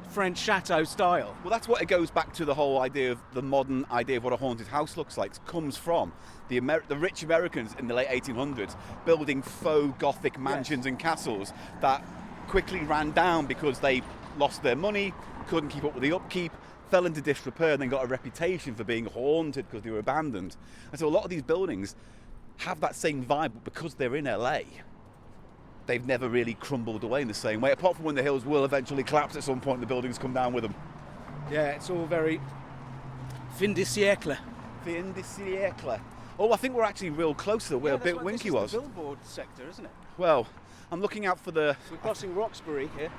French chateau style. Well, that's what it goes back to. The whole idea of the modern idea of what a haunted house looks like comes from the rich Americans in the late 1800s building faux Gothic mansions and castles that quickly ran down because they lost their money, couldn't keep up with the upkeep, fell into disrepair, and then got a reputation for being haunted because they were abandoned. And so a lot of these buildings have that same vibe, but because they're in LA, they've never really crumbled away in the same way, apart from when the hills will eventually collapse at some point and the buildings come down with them. Yeah, it's all very fin de siècle. Fin de siècle. Oh, I think we're actually real close to where Winkie was. The billboard sector, isn't it? Well, I'm looking out for the... We're crossing Roxbury here.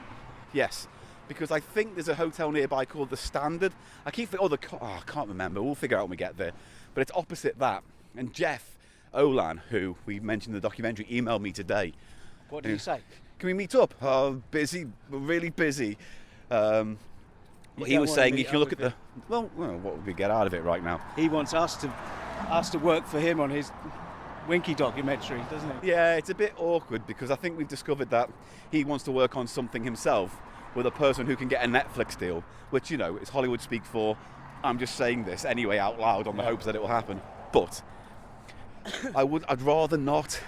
Yes, because I think there's a hotel nearby called The Standard. I keep thinking, I can't remember. We'll figure out when we get there. But it's opposite that. And Jeff Olan, who we mentioned in the documentary, emailed me today. What did he say? Can we meet up? Oh, busy, really busy. He was saying if you look at the... Well, what would we get out of it right now? He wants us to work for him on his Winkie documentary, doesn't he? Yeah, it's a bit awkward because I think we've discovered that he wants to work on something himself with a person who can get a Netflix deal, which, you know, is Hollywood speak for, I'm just saying this anyway out loud on the hopes that it will happen. But I'd rather not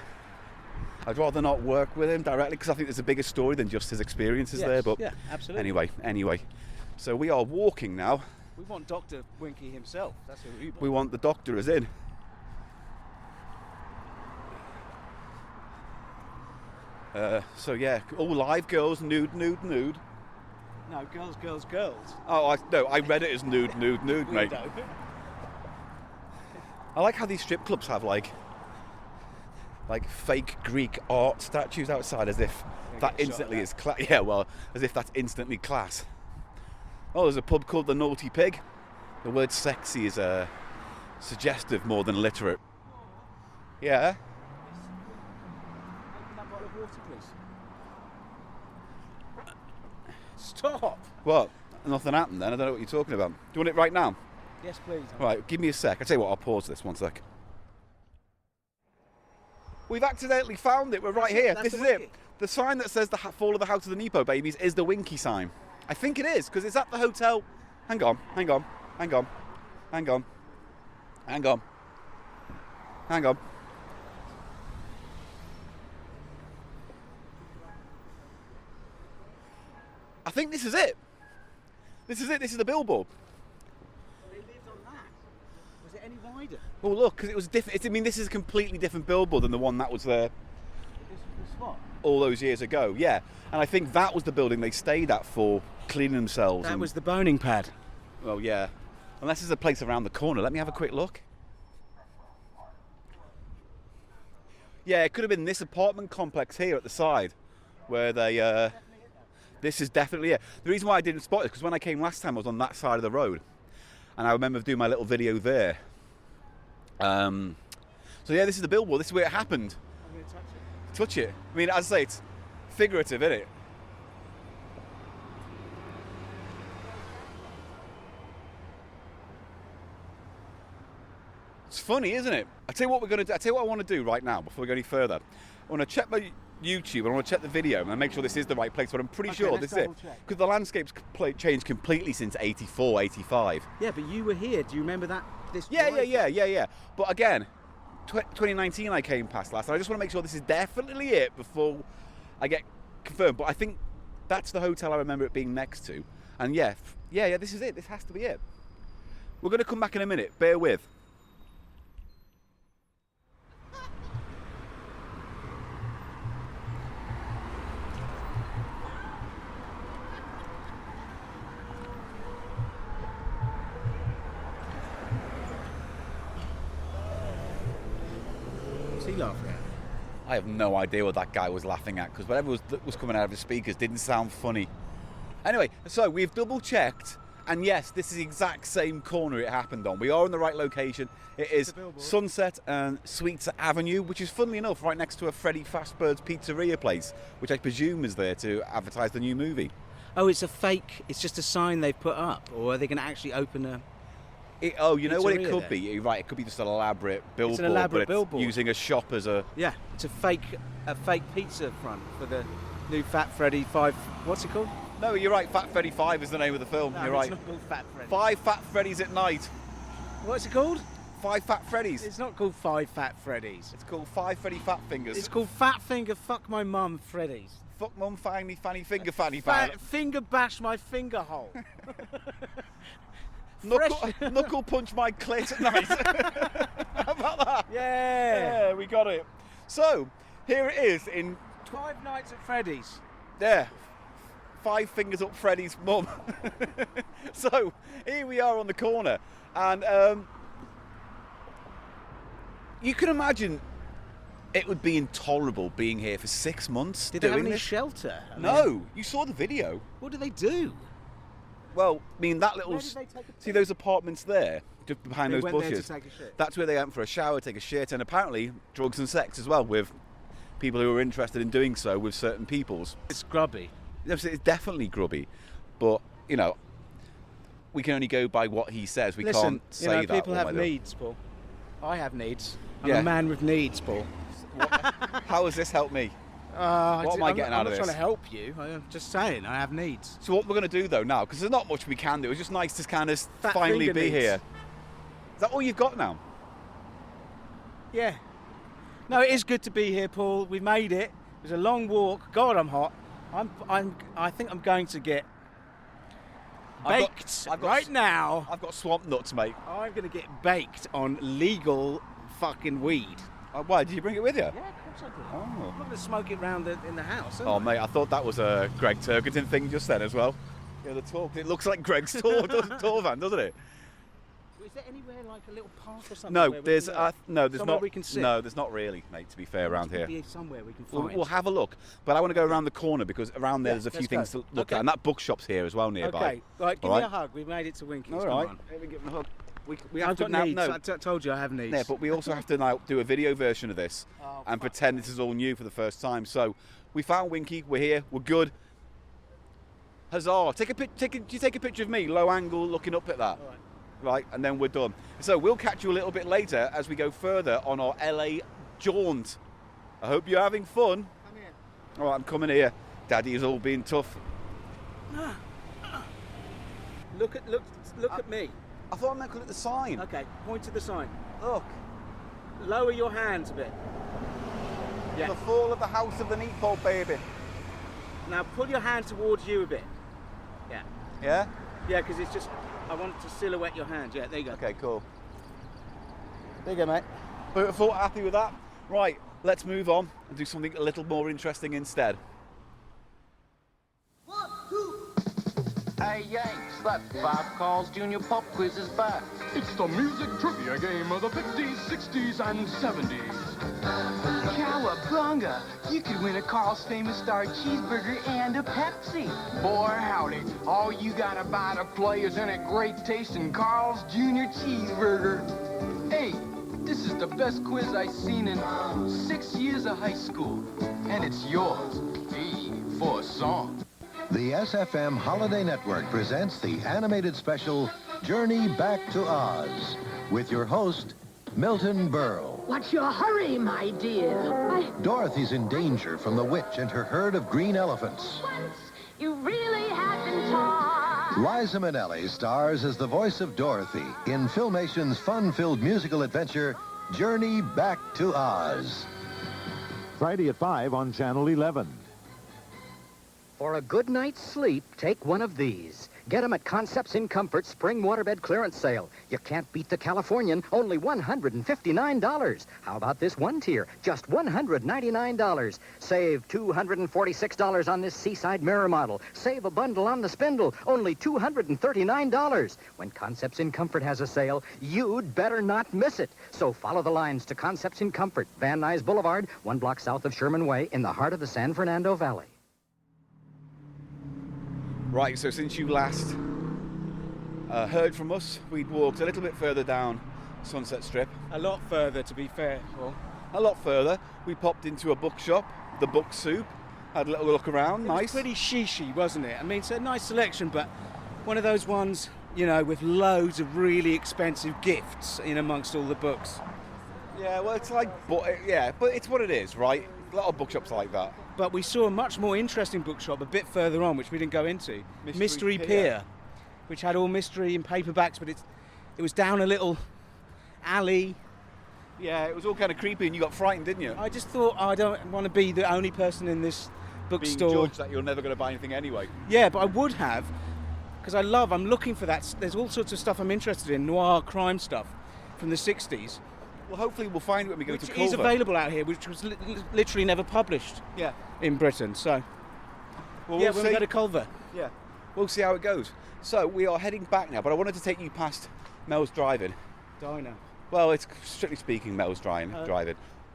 work with him directly because I think there's a bigger story than just his experiences there. But yeah, absolutely. Anyway. So we are walking now. We want Dr. Winkie himself. That's who we want. We want the doctor as in. So yeah, all live girls, nude. No, girls. Oh, I read it as nude, mate. I like how these strip clubs have like fake Greek art statues outside, as if that instantly is class. Yeah, well, as if that's instantly class. Oh, there's a pub called the Naughty Pig. The word sexy is suggestive more than literate. Yeah. Open that bottle of water, please. Stop. What? Nothing happened then. I don't know what you're talking about. Do you want it right now? Yes, please. Right, give me a sec. I'll tell you what, I'll pause this 1 sec. We've accidentally found it. We're right here. This is it. The sign that says the Fall of the House of the Nepo Babies is the Winkie sign. I think it is, because it's at the hotel. Hang on. I think this is it. This is the billboard. They lived on that. Was it any wider? Well, look, because it was different. I mean, this is a completely different billboard than the one that was there all those years ago. Yeah, and I think that was the building they stayed at for cleaning themselves. That was the boning pad. Well, yeah. Unless there's a place around the corner. Let me have a quick look. Yeah, it could have been this apartment complex here at the side, where they. This is definitely it. The reason why I didn't spot it is because when I came last time, I was on that side of the road, and I remember doing my little video there. So yeah, this is the billboard. This is where it happened. I'm going to touch it. Touch it. I mean, as I say, it's figurative, isn't it? It's funny, isn't it? I tell you what we're going to do. I tell you what I want to do right now before we go any further. I want to check my YouTube and I want to check the video and make sure this is the right place. But I'm pretty sure this is it because the landscape's changed completely since '84, '85. Yeah, but you were here. Do you remember that? Yeah. But again, 2019 I came past last, and I just want to make sure this is definitely it before I get confirmed. But I think that's the hotel I remember it being next to. And yeah, this is it. This has to be it. We're going to come back in a minute. Bear with. He laughing at? I have no idea what that guy was laughing at because whatever was coming out of his speakers didn't sound funny. Anyway, so we've double checked, and yes, this is the exact same corner it happened on. We are in the right location. It is Sunset and Sweets Avenue, which is, funnily enough, right next to a Freddy Fazbear's Pizzeria place, which I presume is there to advertise the new movie. Oh, it's a fake. It's just a sign they've put up, or are they going to actually open a? You know what it could be? You're right, it could be just an elaborate billboard. It's an elaborate billboard. Using a shop as a... Yeah, it's a fake pizza front for the new Fat Freddy 5... What's it called? No, you're right, Fat Freddy 5 is the name of the film. No, you're right. It's not called Fat Freddy. 5 Fat Freddys at night. What's it called? 5 Fat Freddys. It's not called 5 Fat Freddys. It's called 5 Freddy Fat Fingers. It's called Fat Finger Fuck My Mum Freddy's. Fuck Mum Fanny Finger Fanny Fat Finger Bash My Finger Hole. Knuckle punch my clit at night. How about that? Yeah, we got it. So here it is in 5 Nights at Freddy's. Yeah, 5 fingers up Freddy's mum. So here we are on the corner, and You can imagine it would be intolerable being here for 6 months. Did they have doing any this. shelter? No, you saw the video. What do they do? Well, I mean, that little... Where did they take a See those apartments there, just behind They those went there to bushes? take a shit? That's where they went for a shower, take a shit, and apparently drugs and sex as well, with people who are interested in doing so with certain peoples. It's grubby. It's definitely grubby, but, you know, we can only go by what he says. We Listen, can't say that. people one have way or the other. needs, Paul. I have needs. I'm Yeah. a man with needs, Paul. How has this helped me? What am I getting out of this? I'm not trying to help you. I'm just saying, I have needs. So what we're going to do, though, now, because there's not much we can do, it's just nice to kind of Fat finally finger be needs. here. Is that all you've got now? Yeah. No, it is good to be here, Paul. We made it. It was a long walk. God, I'm hot. I think I'm going to get baked right now. I've got swamp nuts, mate. I'm going to get baked on legal fucking weed. Why? Did you bring it with you? Yeah, of course I did. Oh. I'm not going to smoke it round in the house. am Oh, I? mate, I thought that was a Greg Turkington thing just then as well. Yeah, the talk. It looks like Greg's tour van, doesn't it? Is there anywhere like a little park or something? No, where we there's can go? no, there's Somewhere not. we can sit? No, there's not really, mate. To be fair, around here. Be somewhere we can find. We'll have a look, but I want to go around the corner because around there Yeah, there's a few let's things go. to look Okay. at, and that bookshop's here as well nearby. Okay, right, give All me right? a hug. We've made it to Winkie. All right, let me give him a hug. We have I've to got now. needs. No. I told you I have needs. Yeah, but we also have to now do a video version of this and pretend this is all new for the first time. So we found Winkie. We're here. We're good. Huzzah! Do you take a picture of me, low angle, looking up at that? All right. Right, and then we're done. So we'll catch you a little bit later as we go further on our LA jaunt. I hope you're having fun. Come here. All right, I'm coming here. Daddy is all being tough. Look at me. I thought I meant to look at the sign. Okay, point to the sign. Look. Lower your hands a bit. Yeah. The fall of the house of the meatball baby. Now pull your hand towards you a bit. Yeah. Yeah? Yeah, because it's just, I want to silhouette your hand. Yeah, there you go. Okay, cool. There you go, mate. Beautiful, happy with that? Right, let's move on and do something a little more interesting instead. Hey, Yanks, that Five Calls Junior Pop Quiz is back. It's the music trivia game of the 50s, 60s, and 70s. Cowabunga! You could win a Carl's Famous Star cheeseburger and a Pepsi. Boy, howdy. All you gotta buy to play is in a great tasting Carl's Jr. cheeseburger. Hey, this is the best quiz I've seen in 6 years of high school. And it's yours. Hey, for a song. The SFM Holiday Network presents the animated special Journey Back to Oz with your host, Milton Berle. What's your hurry, my dear? Dorothy's in danger from the witch and her herd of green elephants. Once you really had been taught. Liza Minnelli stars as the voice of Dorothy in Filmation's fun-filled musical adventure, Journey Back to Oz. Friday at 5 on Channel 11. For a good night's sleep, take one of these. Get them at Concepts in Comfort Spring Waterbed Clearance Sale. You can't beat the Californian, only $159. How about this one tier? Just $199. Save $246 on this Seaside Mirror model. Save a bundle on the spindle, only $239. When Concepts in Comfort has a sale, you'd better not miss it. So follow the lines to Concepts in Comfort, Van Nuys Boulevard, 1 block south of Sherman Way, in the heart of the San Fernando Valley. Right, so since you last heard from us, we'd walked a little bit further down Sunset Strip. A lot further, to be fair. Well, a lot further. We popped into a bookshop, the Book Soup, had a little look around, it nice. was pretty shishy, wasn't it? I mean, it's a nice selection, but one of those ones, you know, with loads of really expensive gifts in amongst all the books. Yeah, well, it's like, but it's what it is, right? A lot of bookshops are like that. But we saw a much more interesting bookshop a bit further on, which we didn't go into. Mystery Pier, which had all mystery in paperbacks, but it was down a little alley. Yeah, it was all kind of creepy, and you got frightened, didn't you? I just thought, I don't want to be the only person in this bookstore. Being judged that you're never going to buy anything anyway. Yeah, but I would have, because I'm looking for that. There's all sorts of stuff I'm interested in, noir crime stuff from the 60s. Well, hopefully we'll find it when we go to Culver. Which is available out here, which was literally never published. Yeah. In Britain, so. Well, Yeah, we'll when we see. go to Culver. Yeah. We'll see how it goes. So we are heading back now, but I wanted to take you past Mel's Drive-In. Diner. Well, it's strictly speaking Mel's driving.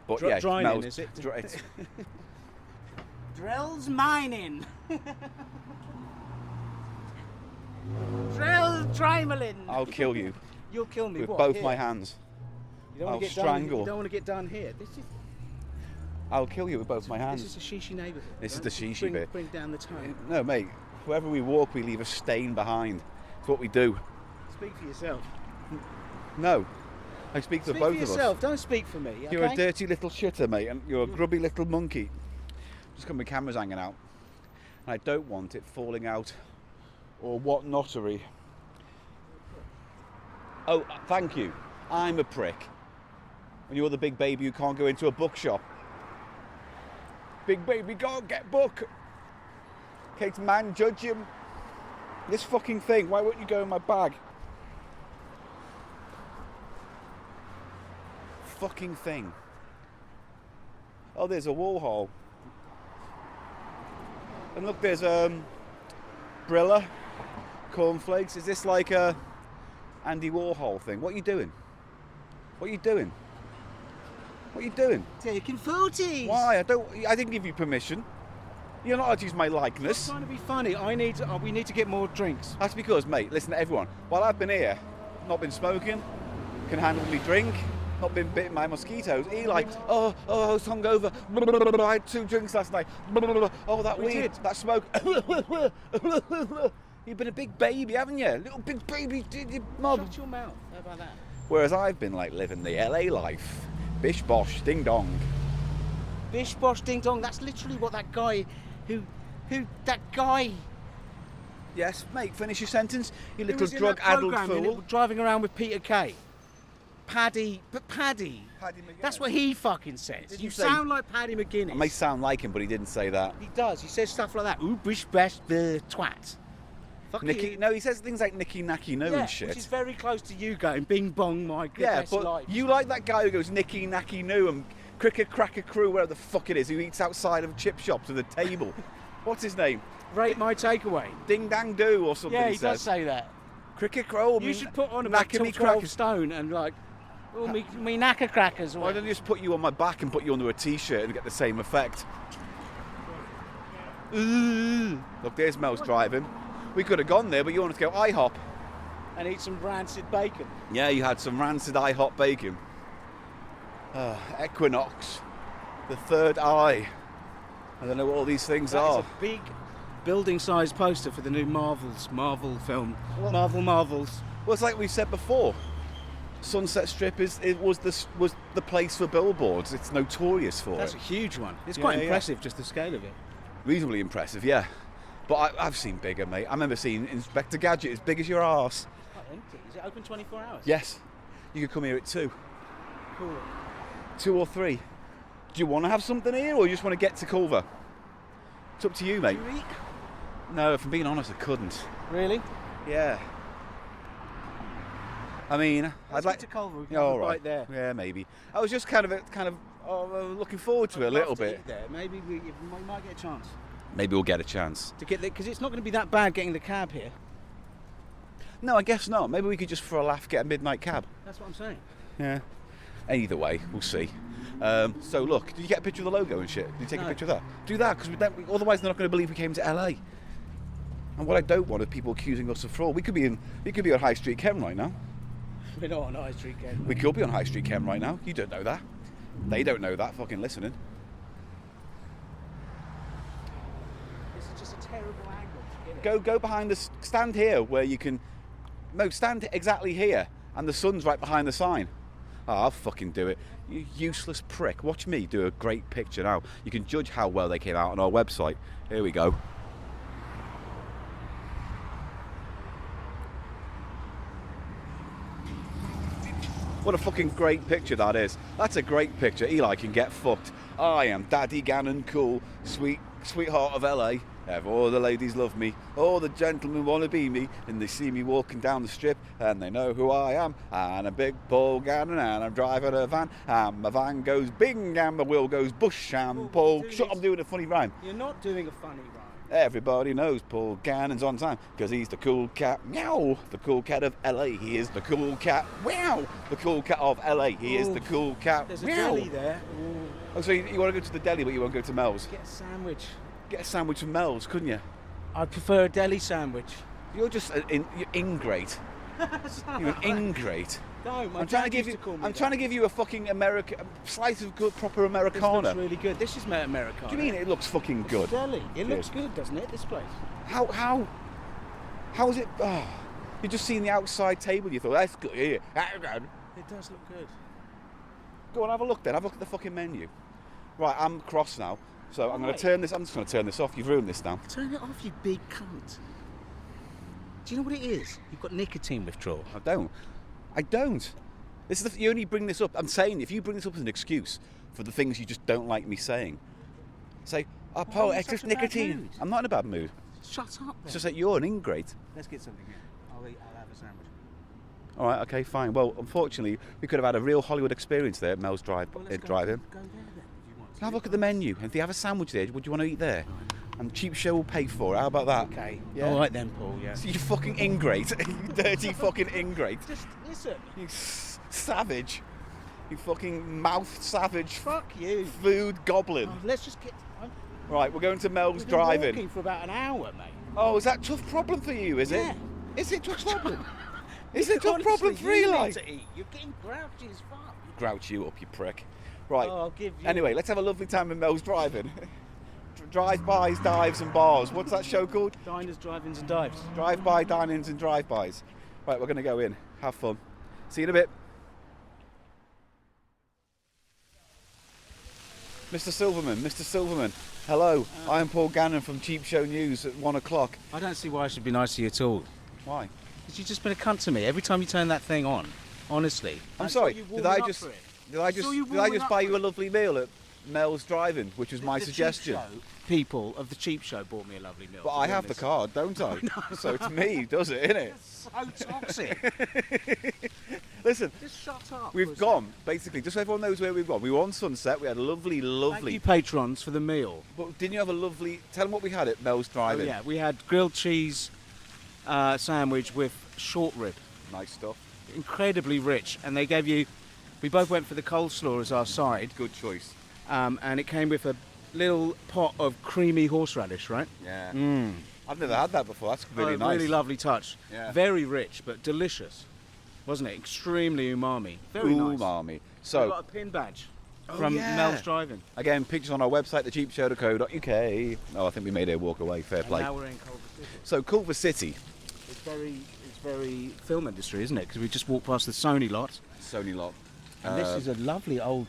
But yeah, drying, Mel's, is it? It's, Drill's mining. Drill Drymelin. I'll kill you. You'll kill me with what, both here? my hands. You don't I'll want to get strangle. Done, you don't want to get done here. I'll kill you with both my hands. This is a shishi neighbourhood. This is right? the shishi bit. Bring down the tone. No, mate. Wherever we walk, we leave a stain behind. It's what we do. Speak for yourself. No. I speak for both Speak for yourself. Don't speak for me. Okay? You're a dirty little shitter, mate, and you're a grubby little monkey. Just come with cameras hanging out. And I don't want it falling out or what nottery. Oh, thank you. I'm a prick. And you're the big baby who can't go into a bookshop. Big baby, go and get book. Kate's man judge him. This fucking thing, why won't you go in my bag? Fucking thing. Oh, there's a Warhol. And look, there's Brilla, cornflakes. Is this like a Andy Warhol thing? What are you doing? What are you doing? What are you doing? Taking photos. Why? I didn't give you permission. You're not allowed to use my likeness. I'm trying to be funny. We need to get more drinks. That's because, mate, listen to everyone. While I've been here, not been smoking, can handle me drink, not been bitten by mosquitoes. He like, I was hungover. I had 2 drinks last night. Oh, that weed, that smoke. You've been a big baby, haven't you? Little big baby, mug. Shut your mouth. How about that? Whereas I've been like living the LA life. Bish bosh, ding dong. Bish bosh, ding dong. That's literally what that guy, that guy. Yes, mate. Finish your sentence. You little was in that drug-addled programme, fool. Driving around with Peter Kay. Paddy. That's what he fucking says. You sound like Paddy McGuinness. I may sound like him, but he didn't say that. He does. He says stuff like that. Ooh, bish bash the twat. Fuck Nicky, you. no, he says things like Nicky Nacky No and shit. Which is very close to you going bing bong my Yeah, but life. you like that guy who goes Nicky Nacky No and Cricket Cracker Crew, whatever the fuck it is, who eats outside of chip shops with a table. What's his name? Rate my takeaway. Ding Dang Do or something. Yeah, he says. does say that. Cricket Crow. You should put on about 12 stone and like, oh, me knacker crackers. Why don't I just put you on my back and put you under a t-shirt and get the same effect? Look, there's Mel's driving. We could have gone there, but you wanted to go IHOP. And eat some rancid bacon. Yeah, you had some rancid IHOP bacon. Equinox. The third eye. I don't know what all these things are. It's a big building-sized poster for the new Marvel film. Marvels. Well, it's like we said before. Sunset Strip was the place for billboards. It's notorious for That's it. a huge one. It's quite impressive, just the scale of it. Reasonably impressive, yeah. But I've seen bigger, mate. I remember seeing Inspector Gadget as big as your arse. It's quite empty. Is it open 24 hours? Yes. You could come here at 2. Cool. 2 or 3. Do you want to have something here, or you just want to get to Culver? It's up to you, mate. Do you eat? No, if I'm being honest, I couldn't. Really? Yeah. I mean, Let's I'd like get to Culver. We can Yeah, have all a right. bite there. Yeah, maybe. I was just kind of looking forward to it a I'd little love to bit. eat there. Maybe we might get a chance Maybe we'll get a chance. to get there because it's not going to be that bad getting the cab here. No, I guess not. Maybe we could just for a laugh get a midnight cab. That's what I'm saying. Yeah. Either way, we'll see. So look, did you get a picture of the logo and shit? Did you take a picture of that? Do that, because otherwise they're not going to believe we came to LA. And what I don't want is people accusing us of fraud. We could be on High Street Chem right now. We're not on High Street Chem. We could be on High Street Chem right now. You don't know that. They don't know that. Fucking listening. This is just a terrible angle. Go behind the stand here where you can. No, stand exactly here, and the sun's right behind the sign. Oh, I'll fucking do it. You useless prick. Watch me do a great picture now. You can judge how well they came out on our website. Here we go. What a fucking great picture that is. That's a great picture. Eli can get fucked. I am Daddy Gannon cool, sweetheart of LA. All the ladies love me, all the gentlemen want to be me, and they see me walking down the strip, and they know who I am. And I'm Big Paul Gannon, and I'm driving a van, and my van goes bing, and my wheel goes bush, and Paul. Shut up, I'm doing a funny rhyme. You're not doing a funny rhyme. Everybody knows Paul Gannon's on time because he's the cool cat. Meow. The cool cat of LA. He is the cool cat. Meow. The cool cat of LA. He is the cool cat. There's a Meow. deli there. Oh, so you want to go to the deli, but you won't go to Mel's? Get a sandwich. Get a sandwich from Mel's, couldn't you? I prefer a deli sandwich. You're just you're ingrate. You're an ingrate. No, my I'm trying to dad give used you. to call me I'm that. trying to give you a fucking slice of good, proper This Americana. looks really good. This is Americana. Do you mean it looks fucking good? Deli. It looks Cheers. good, doesn't it? This place. How is it? Oh, you just seen the outside table. You thought that's good. Yeah. It does look good. Go on, have a look then. Have a look at the fucking menu. Right, I'm cross now, so I'm going Right. to turn this. I'm just going to turn this off. You've ruined this now. Turn it off, you big cunt. Do you know what it is? You've got nicotine withdrawal. I don't. This is you only bring this up. I'm saying if you bring this up as an excuse for the things you just don't like me saying, say, "Oh, Paul, you're it's just such a bad nicotine." mood. I'm not in a bad mood. Shut up, then. It's just that you're an ingrate. Let's get something here. I'll have a sandwich. All right, okay, fine. Well, unfortunately, we could have had a real Hollywood experience there at Mel's Drive. Well, let's Drive-in. Go there then, if you want to. Have a look at the menu. If they have a sandwich there, would you want to eat there? And CheapShow will pay for it. How about that? Okay. Yeah. All right then, Paul. Yeah. So you fucking ingrate. You dirty fucking ingrate. Just listen. You savage. You fucking mouth savage. Fuck you. Food goblin. Oh, let's just get. Right, we're going to Mel's We've been Drive-in. walking for about an hour, mate. Oh, is that a tough problem for you, is Yeah. it? Is it a tough problem? Is it a tough problem for you? Eli? Need to eat. You're getting grouchy as fuck. Grouch you up, you prick. Right. Oh, I'll give you. Anyway, let's have a lovely time in Mel's Drive-in. Drive-bys, dives and bars. What's that show called? Diners, drive-ins and dives. Drive-by, dine-ins and drive-bys. Right, we're going to go in. Have fun. See you in a bit. Mr. Silverman. Hello, I am Paul Gannon from Cheap Show News at 1 o'clock. I don't see why I should be nice to you at all. Why? Because you've just been a cunt to me every time you turn that thing on. Honestly. I'm sorry. Did I just buy you a lovely meal at Mel's Drive-in, which was my suggestion? People of the Cheap Show bought me a lovely meal. But I have the card, don't I? So it's me, does it, innit? So toxic. Listen, Just shut up. we've gone, basically, just so everyone knows where we've gone. We were on Sunset, we had a lovely... Thank you, patrons, for the meal. But didn't you have a lovely... Tell them what we had at Mel's Drive-in. Oh, yeah, we had grilled cheese sandwich with short rib. Nice stuff. Incredibly rich. And they gave you... We both went for the coleslaw as our side. Good choice. And it came with a little pot of creamy horseradish, right? Yeah. Mm. I've never had that before. That's really nice. Really lovely touch. Yeah. Very rich, but delicious. Wasn't it? Extremely umami. Very nice. Umami. I So, got a pin badge from Mel's Drive-in. again, pictures on our website, thecheapshow.co.uk. Oh, I think we made her walk away. Fair And play. now we're in Culver City. So, Culver City. It's very film industry, isn't it? Because we just walked past the Sony lot. Sony lot. And this is a lovely old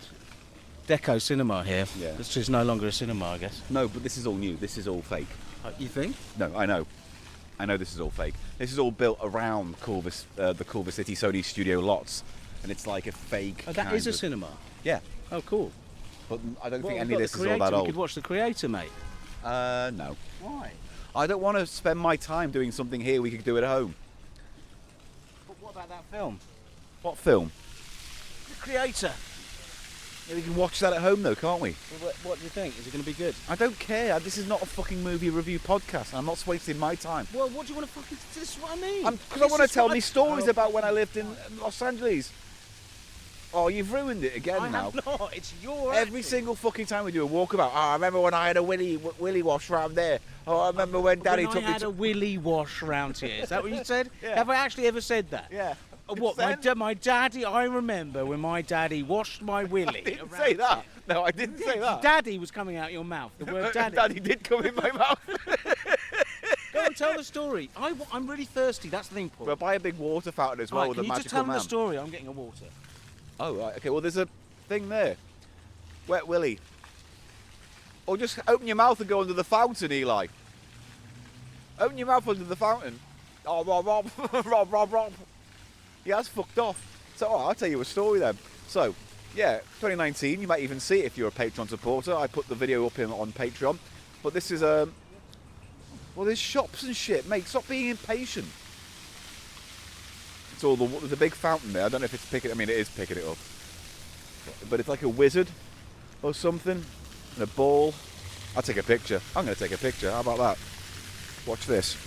deco cinema here. Yeah. This is no longer a cinema, I guess. No, but this is all new. This is all fake. You think? No, I know. I know this is all fake. This is all built around the Culver City Sony studio lots. And it's like a fake Oh, that kind is a of- cinema? Yeah. Oh, cool. But I don't Well, think we've any got of the this is all Creator. that We old. could watch The Creator, mate. No. Why? I don't want to spend my time doing something here we could do at home. But what about that film? What film? The Creator. Yeah, we can watch that at home though, can't we? Well, what do you think? Is it going to be good? I don't care. This is not a fucking movie review podcast. I'm not wasting my time. Well, what do you want to fucking... This is what I mean. Because I want to tell me stories about when I lived in Los Angeles. Oh, you've ruined it again now. I have not. It's your... Every single fucking time we do a walkabout. Oh, I remember when I had a willy wash round there. Oh, I remember when Daddy took I me had to... a willy wash round here. Is that what you said? Yeah. Have I actually ever said that? Yeah. What? My daddy... I remember when my daddy washed my willy. I didn't say that. No, I didn't say that. Daddy was coming out your mouth. The word daddy. Daddy did come in my mouth. Go and tell the story. I'm really thirsty. That's the thing, Paul. We'll buy a big water fountain as well Right, with can a you magical just tell man. them the story? I'm getting a water. Oh, right. Okay, well, there's a thing there. Wet Willy. Or just open your mouth and go under the fountain, Eli. Open your mouth under the fountain. Oh, Rob. Yeah, that's fucked off. So, I'll tell you a story then. So, yeah, 2019, you might even see it if you're a Patreon supporter. I put the video up on Patreon. But this is, well, there's shops and shit, mate. Stop being impatient. It's all there's a big fountain there. I don't know if it's picking, I mean, it is picking it up. But it's like a wizard or something, and a ball. I'll take a picture. I'm going to take a picture. How about that? Watch this.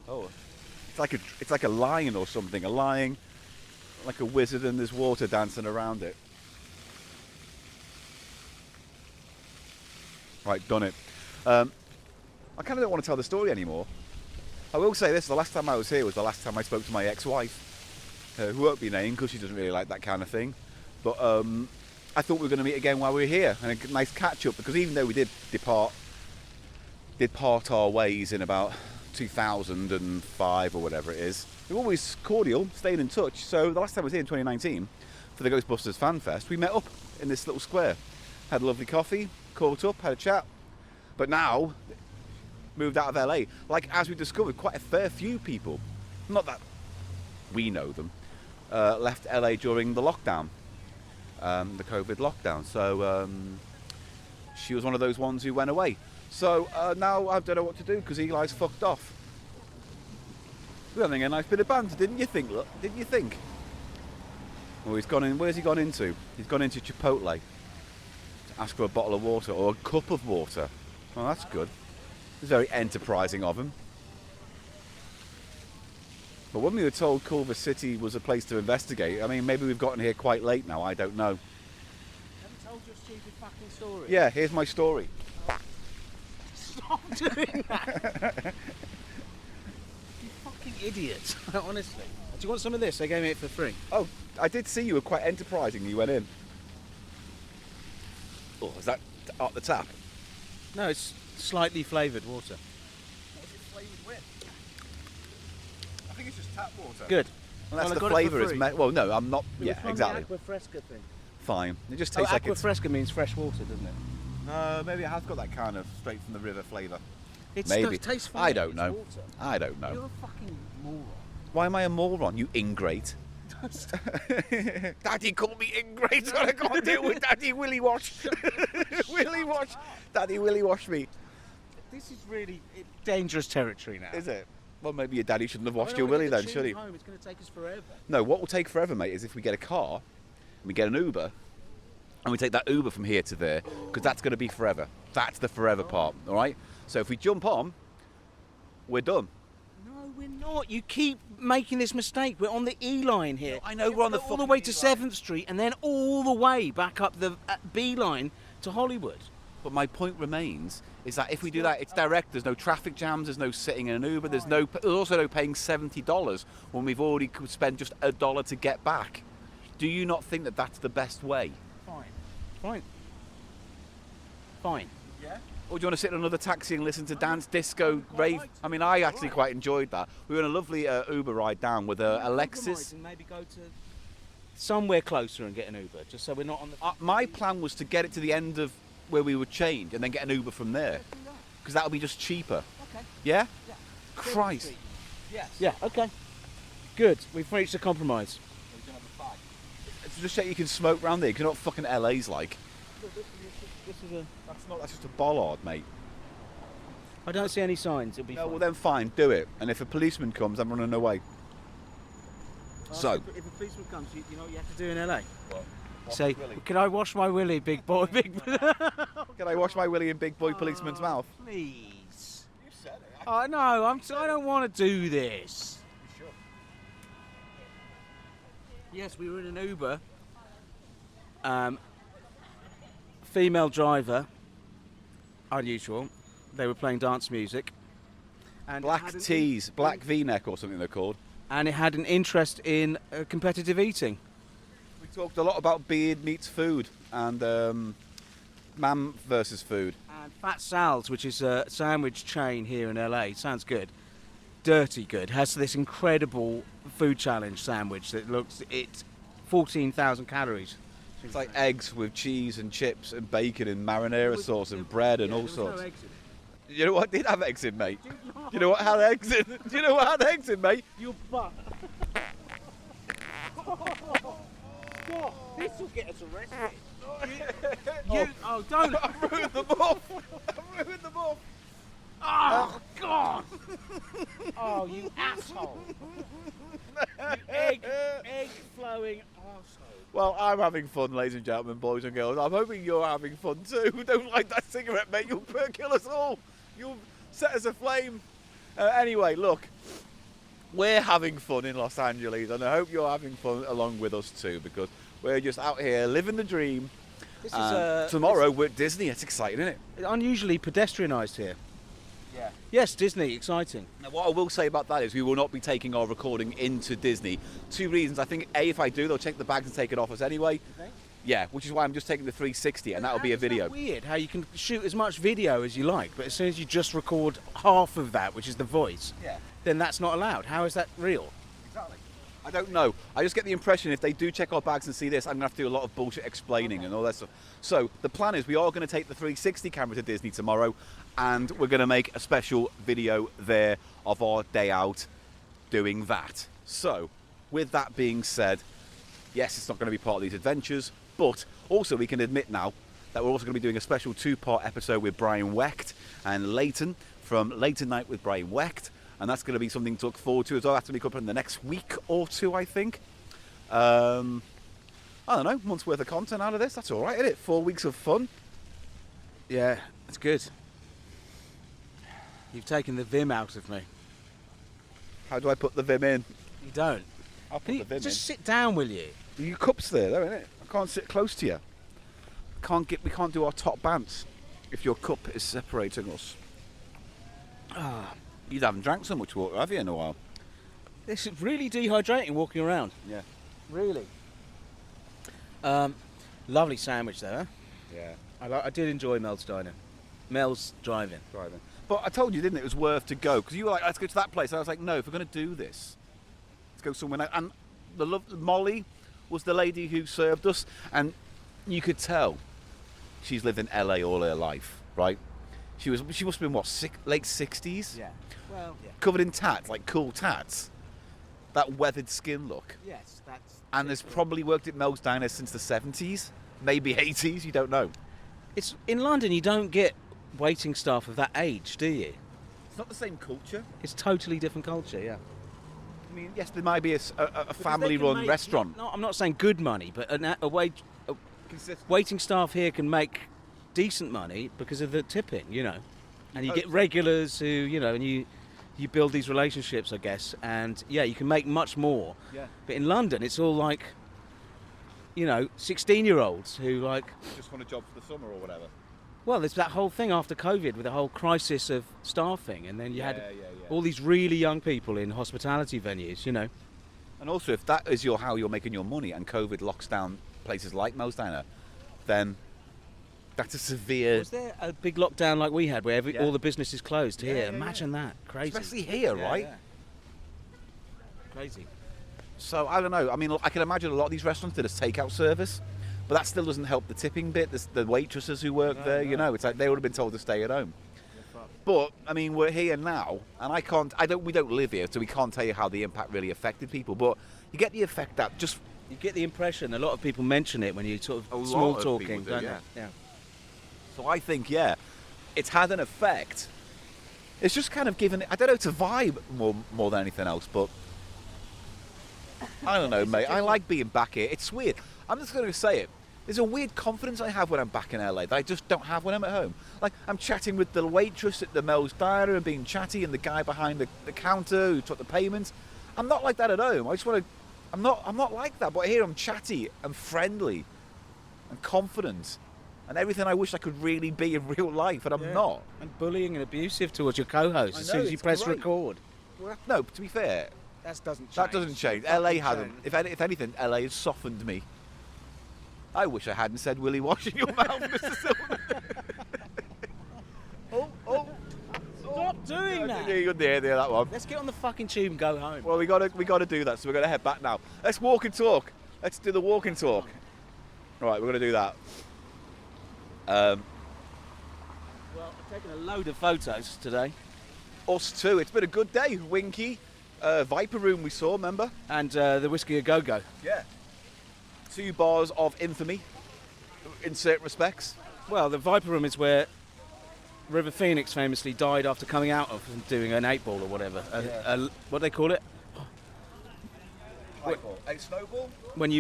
Oh, it's like a lion or something. A lion, like a wizard, and there's water dancing around it. Right, done it. I kind of don't want to tell the story anymore. I will say this: the last time I was here was the last time I spoke to my ex-wife, who won't be named because she doesn't really like that kind of thing. But I thought we were going to meet again while we were here, and a nice catch-up, because even though we did part our ways in about 2005 or whatever it is, we're always cordial, staying in touch. So the last time I was here in 2019 for the Ghostbusters Fan Fest, we met up in this little square, had a lovely coffee, caught up, had a chat. But now, moved out of LA. Like, as we discovered, quite a fair few people, not that we know them, left LA during the lockdown, the COVID lockdown. So she was one of those ones who went away. So now I don't know what to do because Eli's fucked off. We're having a nice bit of banter, didn't you think? Look, didn't you think? Well, he's gone in. Where's he gone into? He's gone into Chipotle to ask for a bottle of water or a cup of water. Oh, that's good. It's very enterprising of him. But when we were told Culver City was a place to investigate, I mean, maybe we've gotten here quite late now. I don't know. Haven't told your stupid fucking story. Yeah, here's my story. Stop doing that. You fucking idiot. Honestly. Do you want some of this? They gave me it for free. Oh, I did see you were quite enterprising. You went in. Oh, is that up the tap? No, it's slightly flavoured water. What's it flavoured with? I think it's just tap water. Good. Unless Well, I the got it flavour for is... free. Well, no, I'm not... It was Yeah, from exactly. The Aqua Fresca thing. Fine. It just tastes like Aqua it's... Fresca means fresh water, doesn't it? Maybe it has got that kind of straight from the river flavour. It Maybe. does taste fine. I don't It's know. water. I don't know. You're a fucking moron. Why am I a moron, you ingrate? Daddy called me ingrate, so I can't deal with Daddy Willy Wash. Willy Wash. Daddy Willy Wash me. This is really dangerous territory now. Is it? Well, maybe your daddy shouldn't have washed When your we willy get the then, should he? tune home, it's going to take us forever. No, what will take forever, mate, is if we get a car, and we get an Uber, and we take that Uber from here to there, because that's going to be forever. That's the forever part, all right? So if we jump on, we're done. No, we're not. You keep making this mistake. We're on the E line here. No, I know we're on the all the fucking way to E-line. 7th Street and then all the way back up the B line to Hollywood. But my point remains is that if we do that, it's direct. There's no traffic jams. There's no sitting in an Uber. There's also no paying $70 when we've already could spend just $1 to get back. Do you not think that that's the best way? Fine. Yeah. Or do you want to sit in another taxi and listen to dance, disco, rave? I mean, I actually quite enjoyed that. We were on a lovely Uber ride down with Alexis. And maybe go to somewhere closer and get an Uber, just so we're not on the... My plan was to get it to the end of where we would change and then get an Uber from there. Because that'll be just cheaper. Okay. Yeah? Yeah. Christ. Yes. Yeah, okay. Good. We've reached a compromise. It's just that you can smoke round there, because you know what fucking LA's like. This is a... That's just a bollard, mate. I don't see any signs. It'll be No, fine. well then fine, do it. And if a policeman comes, I'm running away. So. If a policeman comes, you know what you have to do in LA? What? Say, can I wash my willy, big boy, big boy? Can I wash my willy in big boy policeman's mouth? Please. You said it. Oh, no, I don't want to do this. Sure. Yes, we were in an Uber. Female driver. Unusual. They were playing dance music. And Black tees, black V-neck or something they're called. And it had an interest in competitive eating. We talked a lot about beard meets food and man versus food. And Fat Sal's, which is a sandwich chain here in LA, sounds good. Dirty good. Has this incredible food challenge sandwich that it's 14,000 calories. It's like eggs with cheese and chips and bacon and marinara sauce and bread and all sorts. No eggs in it. You know what did have eggs in, mate? You know what had eggs in? Do you know what had eggs in, mate? Your butt. God, this will get us arrested. Oh, don't. I've ruined them off. I've ruined them off. Oh, God. Oh, you asshole. You egg free-flowing arsehole. Well, I'm having fun, ladies and gentlemen, boys and girls. I'm hoping you're having fun too. Don't light that cigarette, mate. You'll kill us all. You'll set us aflame. Anyway, look. We're having fun in Los Angeles, and I hope you're having fun along with us too, because we're just out here living the dream. Tomorrow we're at Disney. It's exciting, isn't it? Unusually pedestrianised here. Yeah. Yes, Disney, exciting. Now, what I will say about that is we will not be taking our recording into Disney. 2 reasons. I think, A, if I do, they'll check the bags and take it off us anyway. Okay. Yeah, which is why I'm just taking the 360, and that'll be a video. It's weird how you can shoot as much video as you like, but as soon as you just record half of that, which is the voice, then that's not allowed. How is that real? Exactly. I don't know. I just get the impression if they do check our bags and see this, I'm going to have to do a lot of bullshit explaining and all that stuff. So the plan is we are going to take the 360 camera to Disney tomorrow, and we're going to make a special video there of our day out doing that. So with that being said, yes, it's not going to be part of these adventures, but also we can admit now that we're also going to be doing a special 2-part episode with Brian Wecht and Leighton from Leighton Night with Brian Wecht. And that's going to be something to look forward to as well. That's going to be coming in the next week or two, I think. I don't know, month's worth of content out of this. That's all right, isn't it? 4 weeks of fun. Yeah, it's good. You've taken the vim out of me. How do I put the vim in? You don't. I'll put the vim in. Just sit down, will you? Your cup's there, though, isn't it? I can't sit close to you. We can't do our top bants if your cup is separating us. You haven't drank so much water, have you, in a while? This is really dehydrating walking around. Yeah. Really. Lovely sandwich there. Yeah. I did enjoy Mel's Diner. Mel's Drive-In. But I told you, didn't it? It was worth to go. Because you were like, let's go to that place. And I was like, no, if we're going to do this, let's go somewhere. And Molly was the lady who served us. And you could tell she's lived in LA all her life, right? She must have been, what, late 60s? Yeah. Well, yeah. Covered in tats, like cool tats. That weathered skin look. Yes, that's... And has probably worked at Mel's Diner since the 70s, maybe 80s, you don't know. It's in London, you don't get waiting staff of that age, do you? It's not the same culture. It's totally different culture, yeah. I mean, yes, there might be a family-run restaurant. No, I'm not saying good money, but waiting staff here can make decent money because of the tipping, you know. And you get regulars who, you know, and you build these relationships, I guess, and yeah, you can make much more. Yeah. But in London, it's all like, you know, 16-year-olds who like just want a job for the summer or whatever. Well, there's that whole thing after COVID with the whole crisis of staffing, and then you had all these really young people in hospitality venues, you know. And also, if that is how you're making your money, and COVID locks down places like Mel's Diner, then that's a severe... Was there a big lockdown like we had, where all the businesses closed here? Imagine that. Crazy. Especially here, right? Yeah. Crazy. So, I don't know. I mean, I can imagine a lot of these restaurants did a takeout service, but that still doesn't help the tipping bit. The waitresses who work there, you know, it's like they would have been told to stay at home. But, I mean, we're here now, and we don't live here, so we can't tell you how the impact really affected people, but you get the effect that just... You get the impression, a lot of people mention it when you sort of small talking, don't they? Yeah. So I think, it's had an effect. It's just kind of given it, I don't know, it's a vibe more than anything else, but I don't know, mate. I like being back here. It's weird. I'm just going to say it. There's a weird confidence I have when I'm back in LA that I just don't have when I'm at home. Like, I'm chatting with the waitress at the Mel's Diner and being chatty, and the guy behind the counter who took the payments. I'm not like that at home. I just want to... I'm not like that, but here I'm chatty and friendly and confident and everything I wish I could really be in real life, and I'm not. And bullying and abusive towards your co-host as soon as you press record. Well, no, to be fair, that doesn't change. That doesn't change. LA hasn't. If anything, LA has softened me. I wish I hadn't said Willie Wash in your mouth, Mr. Silverman. Stop doing that. Yeah, you did that one. Let's get on the fucking tube and go home. Well, we got to do that, so we're going to head back now. Let's walk and talk. Let's do the walk and talk. All right, we're going to do that. Well, I've taken a load of photos today. Us too. It's been a good day. Winkie, Viper Room we saw, remember? And the Whiskey A Go-Go. Yeah. 2 bars of infamy, in certain respects. Well, the Viper Room is where River Phoenix famously died after coming out of and doing an 8-ball or whatever. What do they call it? A snowball?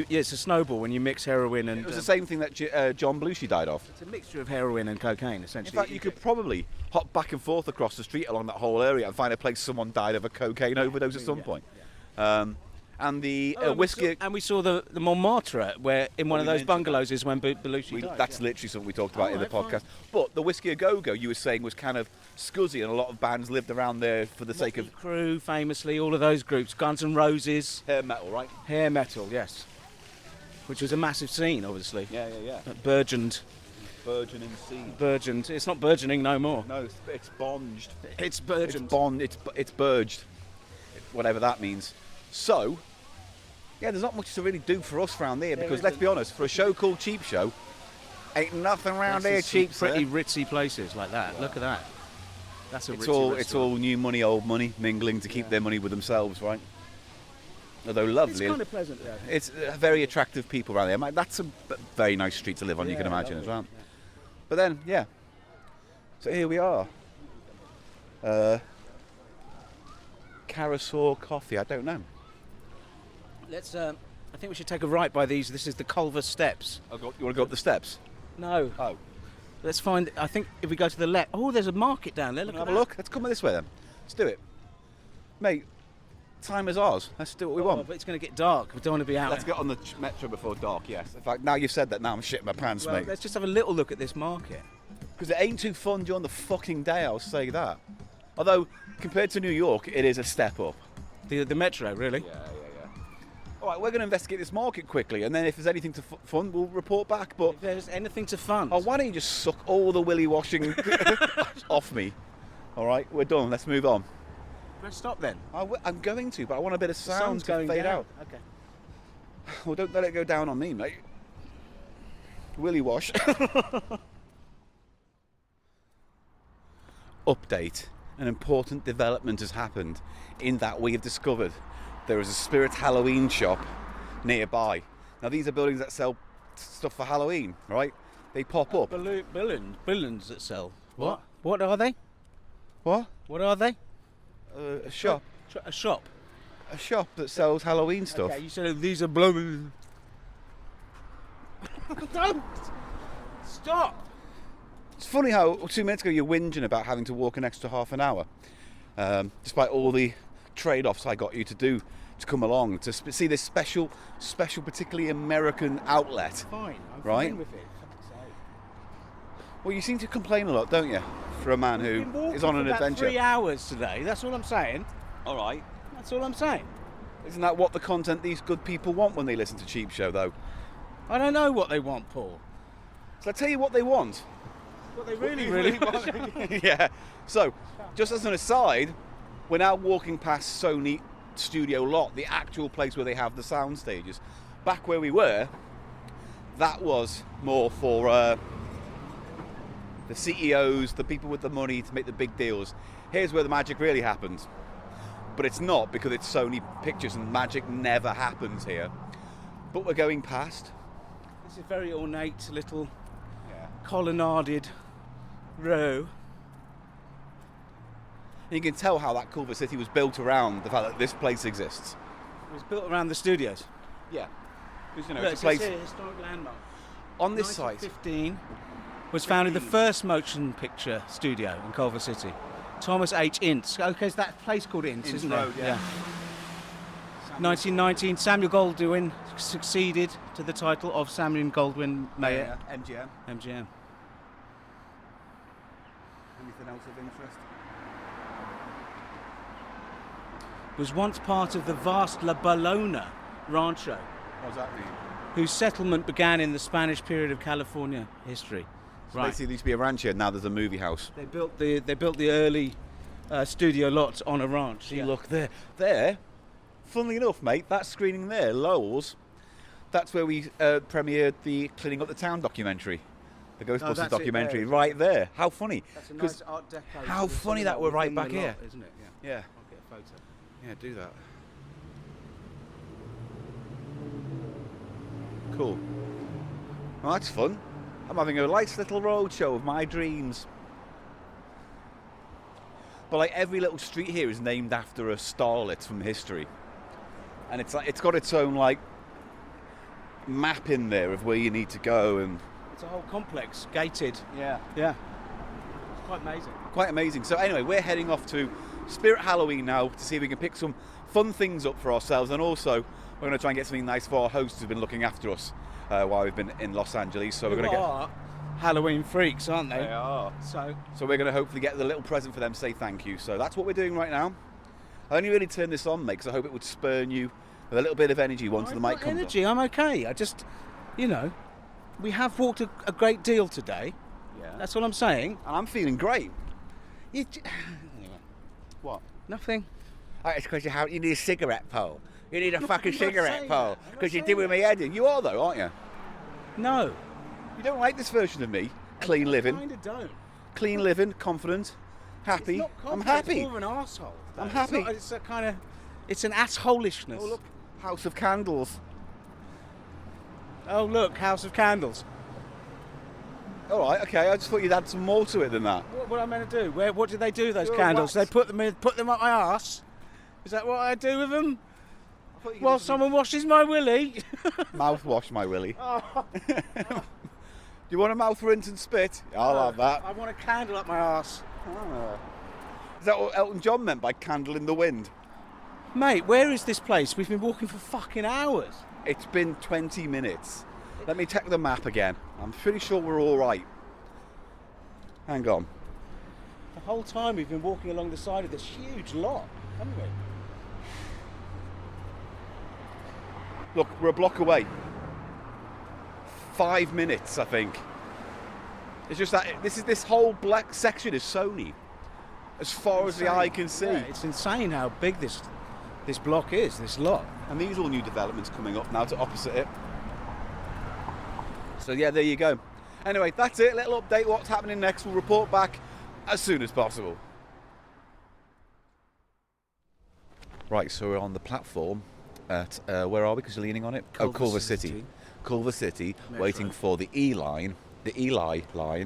It's a snowball when you mix heroin and... It was the same thing that John Belushi died of. It's a mixture of heroin and cocaine, essentially. In fact, you could probably hop back and forth across the street along that whole area and find a place someone died of a cocaine overdose at some point. And the whiskey... We saw the Montmartre, where in one of those bungalows is when Belushi died. That's literally something we talked about in the podcast. But the Whiskey A Go-Go, you were saying, was kind of scuzzy, and a lot of bands lived around there for the sake of... Crew, famously, all of those groups. Guns N' Roses. Hair metal, right? Hair metal, yes. Which was a massive scene, obviously. Yeah. That burgeoned. Burgeoning scene. Burgeoned. It's not burgeoning no more. No, it's bonged. It's burgeoned. It's burged. Whatever that means. So... yeah, there's not much to really do for us around there because, let's be honest, for a show called Cheap Show, ain't nothing around here cheap. Pretty ritzy places like that. Look at that. That's a It's all new money, old money, mingling to keep their money with themselves, right? Although lovely. It's kind of pleasant, yeah. It's very attractive people around there. That's a very nice street to live on, you can imagine, as well. Yeah. But then, yeah. So here we are. Carousel Coffee, I don't know. Let's. I think we should take a right by these. This is the Culver Steps. You want to go up the steps? No. Oh. Let's find. I think if we go to the left. Oh, there's a market down there. Have a look. Let's come this way then. Let's do it, mate. Time is ours. Let's do what we want. But it's going to get dark. We don't want to be out. Let's get on the metro before dark. Yes. In fact, now you've said that, now I'm shitting my pants, mate. Let's just have a little look at this market. Because it ain't too fun during the fucking day. I'll say that. Although compared to New York, it is a step up. The metro, really? Yeah. All right, we're going to investigate this market quickly, and then if there's anything to fun, we'll report back. But if there's anything to fun, why don't you just suck all the willy washing off me? All right, we're done. Let's move on. Let's stop then. I'm going to, but I want a bit of sound to fade out. Okay. Well, don't let it go down on me, mate. Willy wash. Update. An important development has happened in that we have discovered there is a Spirit Halloween shop nearby. Now, these are buildings that sell stuff for Halloween, right? They pop up. Buildings that sell. What? What are they? What? What are they? A shop. A shop? A shop that sells Halloween stuff. Okay, you said these are blooming. Don't! Stop! It's funny how 2 minutes ago you're whinging about having to walk an extra half an hour, despite all the trade-offs I got you to do to come along to see this special, particularly American outlet. Fine, I'm right? fine with it. Well, you seem to complain a lot, don't you, for a man who is on an adventure? 3 hours today. That's all I'm saying. All right. That's all I'm saying. Isn't that what the content these good people want when they listen to Cheap Show, though? I don't know what they want, Paul. So I'll tell you what they want. What they really want. Yeah. So, just as an aside, we're now walking past Sony Studio Lot, the actual place where they have the sound stages. Back where we were, that was more for the CEOs, the people with the money to make the big deals. Here's where the magic really happens. But it's not, because it's Sony Pictures and magic never happens here. But we're going past. This is a very ornate little colonnaded row. And you can tell how that Culver City was built around the fact that this place exists. It was built around the studios. Yeah. Because, you know, Look, it's a place. It's a historic landmark. On this site. 1915 was founded the first motion picture studio in Culver City. Thomas H. Ince. Okay, it's that place called Ince, isn't Road, it? Yeah. 1919, Samuel Goldwyn succeeded to the title of Samuel Goldwyn Mayor. MGM. MGM. Anything else of interest? Was once part of the vast La Bolona Rancho. What does that mean? Whose settlement began in the Spanish period of California history. So basically, there used to be a ranch here. Now there's a movie house. They built the early studio lots on a ranch. See, look there. Funnily enough, mate, that screening there, Lowell's, that's where we premiered the Cleaning Up the Town documentary, the Ghostbusters documentary, right there. How funny! That's a nice Art Deco. How funny that we're right back here, isn't it? Yeah. I'll get a photo. Yeah, do that. Cool. Well, that's fun. I'm having a nice little roadshow of my dreams. But like every little street here is named after a starlet from history. and it's got its own like map in there of where you need to go, and it's a whole complex, gated. Yeah. It's quite amazing. Quite amazing. So anyway, we're heading off to Spirit Halloween now to see if we can pick some fun things up for ourselves, and also we're going to try and get something nice for our hosts who've been looking after us while we've been in Los Angeles. So we're going to get Halloween freaks, aren't they? They are. So we're going to hopefully get the little present for them to say thank you. So that's what we're doing right now. I only really turned this on, mate, because I hope it would spurn you with a little bit of energy once the mic comes energy, I'm okay. I just, we have walked a great deal today. Yeah. That's what I'm saying. And I'm feeling great. What? Nothing. It's because you need a cigarette pole. You need a fucking cigarette pole. Because you're doing me head in. You are, though, aren't you? No. You don't like this version of me? Clean living. I kind of don't. Clean living, confident, happy. It's not I'm confident, happy. It's more of an arsehole. I'm happy. It's a kind of, it's an assholishness. Oh, look. House of Candles. Oh, look, House of Candles. All right, okay. I just thought you'd add some more to it than that. What am I meant to do? What did they do with those You're candles? wax. They put them up my arse. Is that what I do with them? While someone washes my willy. Mouthwash, my willy. Oh. Do you want a mouth rinse and spit? I'll have that. I want a candle up my arse. Ah. Is that what Elton John meant by candle in the wind? Mate, where is this place? We've been walking for fucking hours. It's been 20 minutes. Let me check the map again. I'm pretty sure we're all right. Hang on. The whole time we've been walking along the side of this huge lot, haven't we? Look, we're a block away. 5 minutes, I think. It's just that this whole black section is Sony, as far as the eye can see. Yeah, it's insane how big this block is, this lot. And these all new developments coming up now to opposite it. So yeah, there you go. Anyway, that's it. Little update. What's happening next? We'll report back as soon as possible. Right, so we're on the platform at where are we? Because you're leaning on it. Culver City. Culver City, Metro. waiting for the Eli line.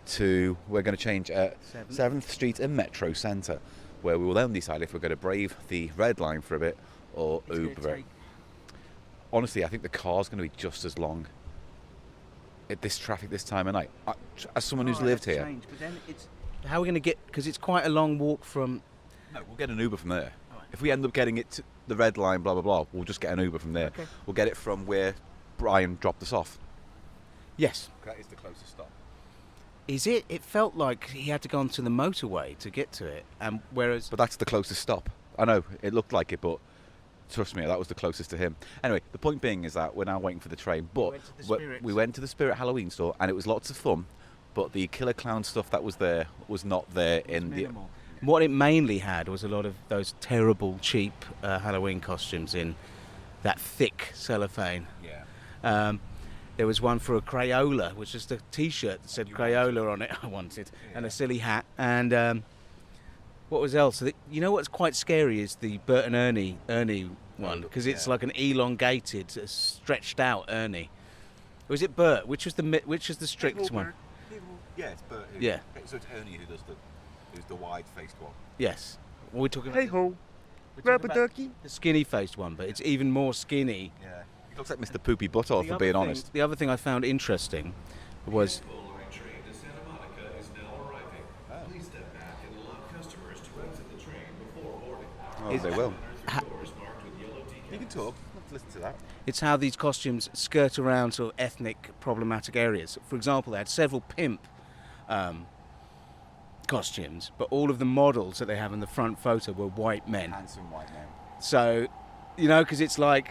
To we're going to change at 7th Street and Metro Centre, where we will then decide if we're going to brave the red line for a bit or Uber it. Honestly, I think the car's going to be just as long at this traffic this time of night. As someone who's lived here. But then how are we going to get, because it's quite a long walk from... No, we'll get an Uber from there. If we end up getting it to the red line, blah, blah, blah, we'll just get an Uber from there. Okay. We'll get it from where Brian dropped us off. Yes. That is the closest stop. Is it? It felt like he had to go onto the motorway to get to it, whereas... But that's the closest stop. I know, it looked like it, but trust me, that was the closest to him. Anyway, the point being is that we're now waiting for the train, but we went to the Spirit Halloween store, and it was lots of fun, but the Killer Clown stuff that was there was not there in the... What it mainly had was a lot of those terrible, cheap Halloween costumes in that thick cellophane. Yeah. There was one for a Crayola, which was just a T-shirt that said Crayola on it. I wanted, and a silly hat. And what was else? You know what's quite scary is the Bert and Ernie one, because it's like an elongated, stretched out Ernie. Or is it Bert? Which was the strict one? Yeah, it's Bert. Yeah. So it's Ernie who's the wide-faced one. Yes. We're talking about Hey-ho, rubber ducky. the skinny-faced one, but it's even more skinny. Yeah. He looks like Mr. Poopy Butthole, for being honest. The other thing I found interesting was... Oh, they will. You can talk. Let's listen to that. It's how these costumes skirt around sort of ethnic problematic areas. For example, they had several pimp costumes, but all of the models that they have in the front photo were white men. Handsome white men. So, because it's like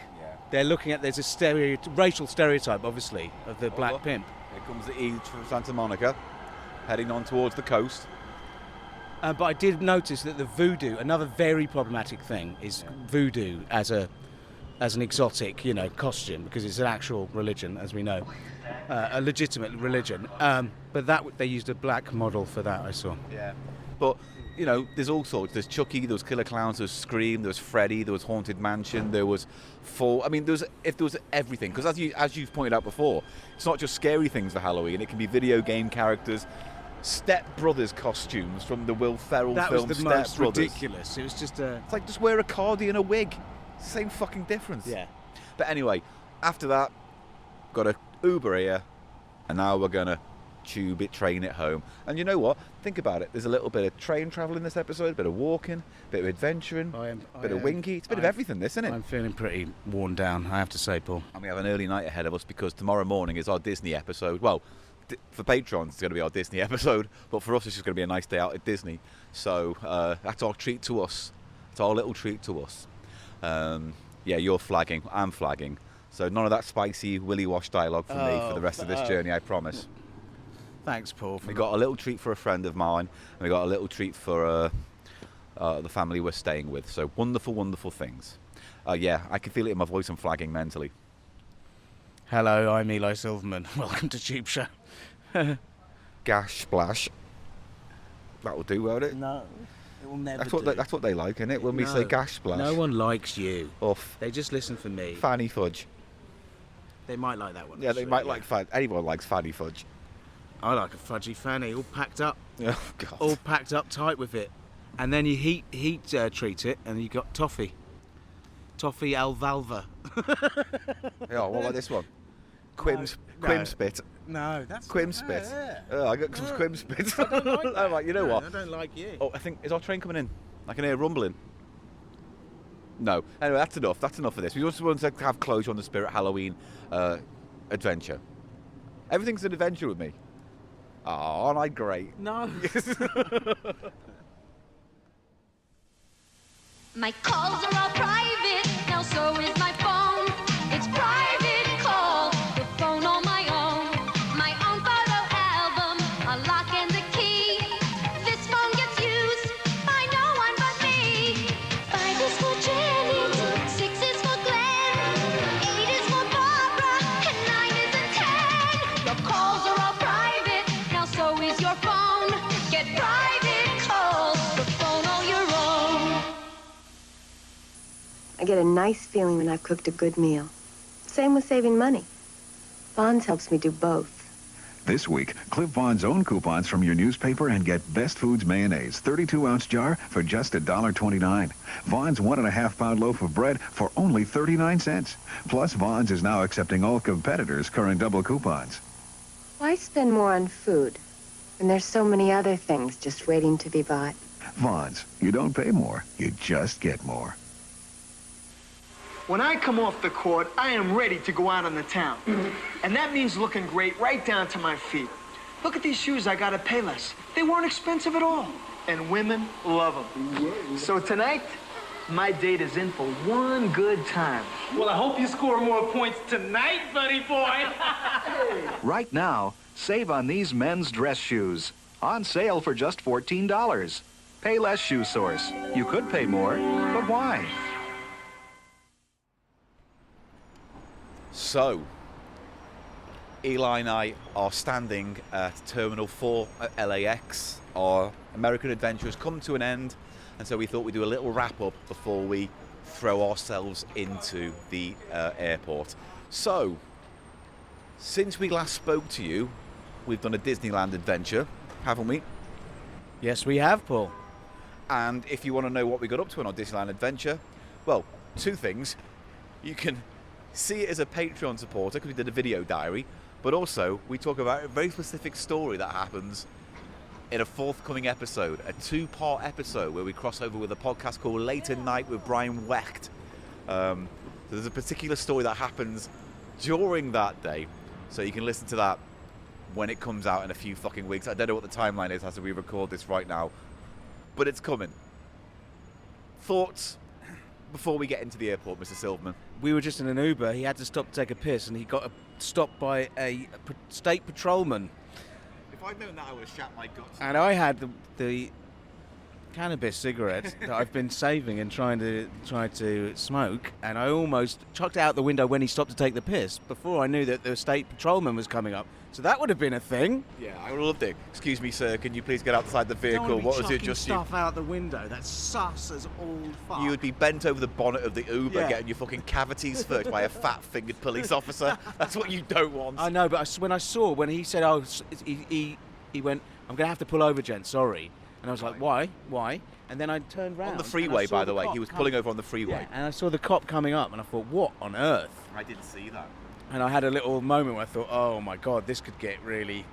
they're looking at, there's a racial stereotype, obviously, of the black pimp. Here comes the E from Santa Monica, heading on towards the coast. But I did notice that the voodoo, another very problematic thing, is voodoo as an exotic, costume, because it's an actual religion, as we know, a legitimate religion. But they used a black model for that, I saw. Yeah. But, there's all sorts. There's Chucky, there was Killer Clowns, there was Scream, there was Freddy, there was Haunted Mansion, there was Fall. I mean, there was everything. Because as you've pointed out before, it's not just scary things for Halloween. It can be video game characters. Step Brothers costumes from the Will Ferrell That film was the Step most Brothers. ridiculous. It was just a... It's like just wear a cardi and a wig. Same fucking difference. Yeah. But anyway, after that, got a Uber here, and now we're gonna tube it, train it home. And you know what? Think about it. There's a little bit of train travel in this episode, a bit of walking, a bit of adventuring, a bit of Winkie. It's a bit of everything, this, isn't it? I'm feeling pretty worn down, I have to say, Paul. And we have an early night ahead of us because tomorrow morning is our Disney episode. Well, for patrons, it's going to be our Disney episode, but for us, it's just going to be a nice day out at Disney. So that's our treat to us. It's our little treat to us. Yeah, you're flagging. I'm flagging. So none of that spicy Willy Wash dialogue for me for the rest of this journey, I promise. Thanks, Paul. We got a little treat for a friend of mine, and we got a little treat for the family we're staying with. So wonderful, wonderful things. Yeah, I can feel it in my voice. I'm flagging mentally. Hello, I'm Eli Silverman. Welcome to Cheap Show. Gash splash. That'll do, won't it? No, it will never That's what they like, isn't it? When we say gash splash. No one likes you. Off. They just listen for me. Fanny fudge. They might like that one. Yeah, they might like fanny. Anyone likes fanny fudge. I like a fudgy fanny, all packed up. Oh, God. All packed up tight with it. And then you heat treat it, and you got toffee. Toffee alvalva. Yeah, what like this one? Quimspit. No, that's Quimspit. Yeah. Oh, I got some Quimspit. I don't like that. I'm like, you know what? I don't like you. Oh, I think, is our train coming in? I can hear rumbling. No. Anyway, that's enough. That's enough of this. We just want to have closure on the Spirit Halloween adventure. Everything's an adventure with me. Oh, aren't I great? No. My calls are all private, now so is my phone. It's private call, the phone on my own. My own photo album, a lock and a key. This phone gets used by no one but me. 5 is for Janet, 6 is for Glenn, 8 is for Barbara, and 9 is a 10. Your calls are all private, now so is your phone. Get private calls, the phone all your own. I get a nice feeling when I've cooked a good meal. Same with saving money. Bonds helps me do both. This week, clip Vaughn's own coupons from your newspaper and get Best Foods mayonnaise, 32-ounce jar for just $1.29. Vaughn's 1.5-pound loaf of bread for only 39 cents. Plus, Vaughn's is now accepting all competitors' current double coupons. Why spend more on food when there's so many other things just waiting to be bought? Vaughn's, you don't pay more, you just get more. When I come off the court, I am ready to go out on the town. And that means looking great right down to my feet. Look at these shoes I got at Payless. They weren't expensive at all. And women love them. So tonight, my date is in for one good time. Well, I hope you score more points tonight, buddy boy. Right now, save on these men's dress shoes. On sale for just $14. Payless Shoe Source. You could pay more, but why? So, Eli and I are standing at Terminal 4 at LAX. Our American adventure has come to an end, and so we thought we'd do a little wrap-up before we throw ourselves into the airport. So, since we last spoke to you, we've done a Disneyland adventure, haven't we? Yes, we have, Paul. And if you want to know what we got up to on our Disneyland adventure, well, 2 things. You can see it as a Patreon supporter because we did a video diary, but also we talk about a very specific story that happens in a forthcoming episode, a 2-part episode where we cross over with a podcast called Late at Night with Brian Wecht. So there's a particular story that happens during that day, so you can listen to that when it comes out in a few fucking weeks. I don't know what the timeline is as we record this right now, but it's coming. Thoughts before we get into the airport, Mr. Silverman? We were just in an Uber. He had to stop to take a piss, and he got stopped by a state patrolman. If I'd known that, I would have shat my guts. And I had the cannabis cigarette that I've been saving and trying to smoke, and I almost chucked it out the window when he stopped to take the piss before I knew that the state patrolman was coming up. So that would have been a thing. Yeah, I would have loved it. Excuse me, sir, can you please get outside the vehicle? What was it, just you? Stuff out the window. That's sus as all fuck. You would be bent over the bonnet of the Uber, Yeah. getting your fucking cavities searched by a fat-fingered police officer. That's what you don't want. I know, but when he said, "Oh," he went, I'm going to have to pull over, Jen, sorry. And I was like, why? And then I turned round. On the freeway, by the way. He was pulling over on the freeway. Yeah, and I saw the cop coming up, and I thought, what on earth? I didn't see that. And I had a little moment where I thought, oh, my God, this could get really...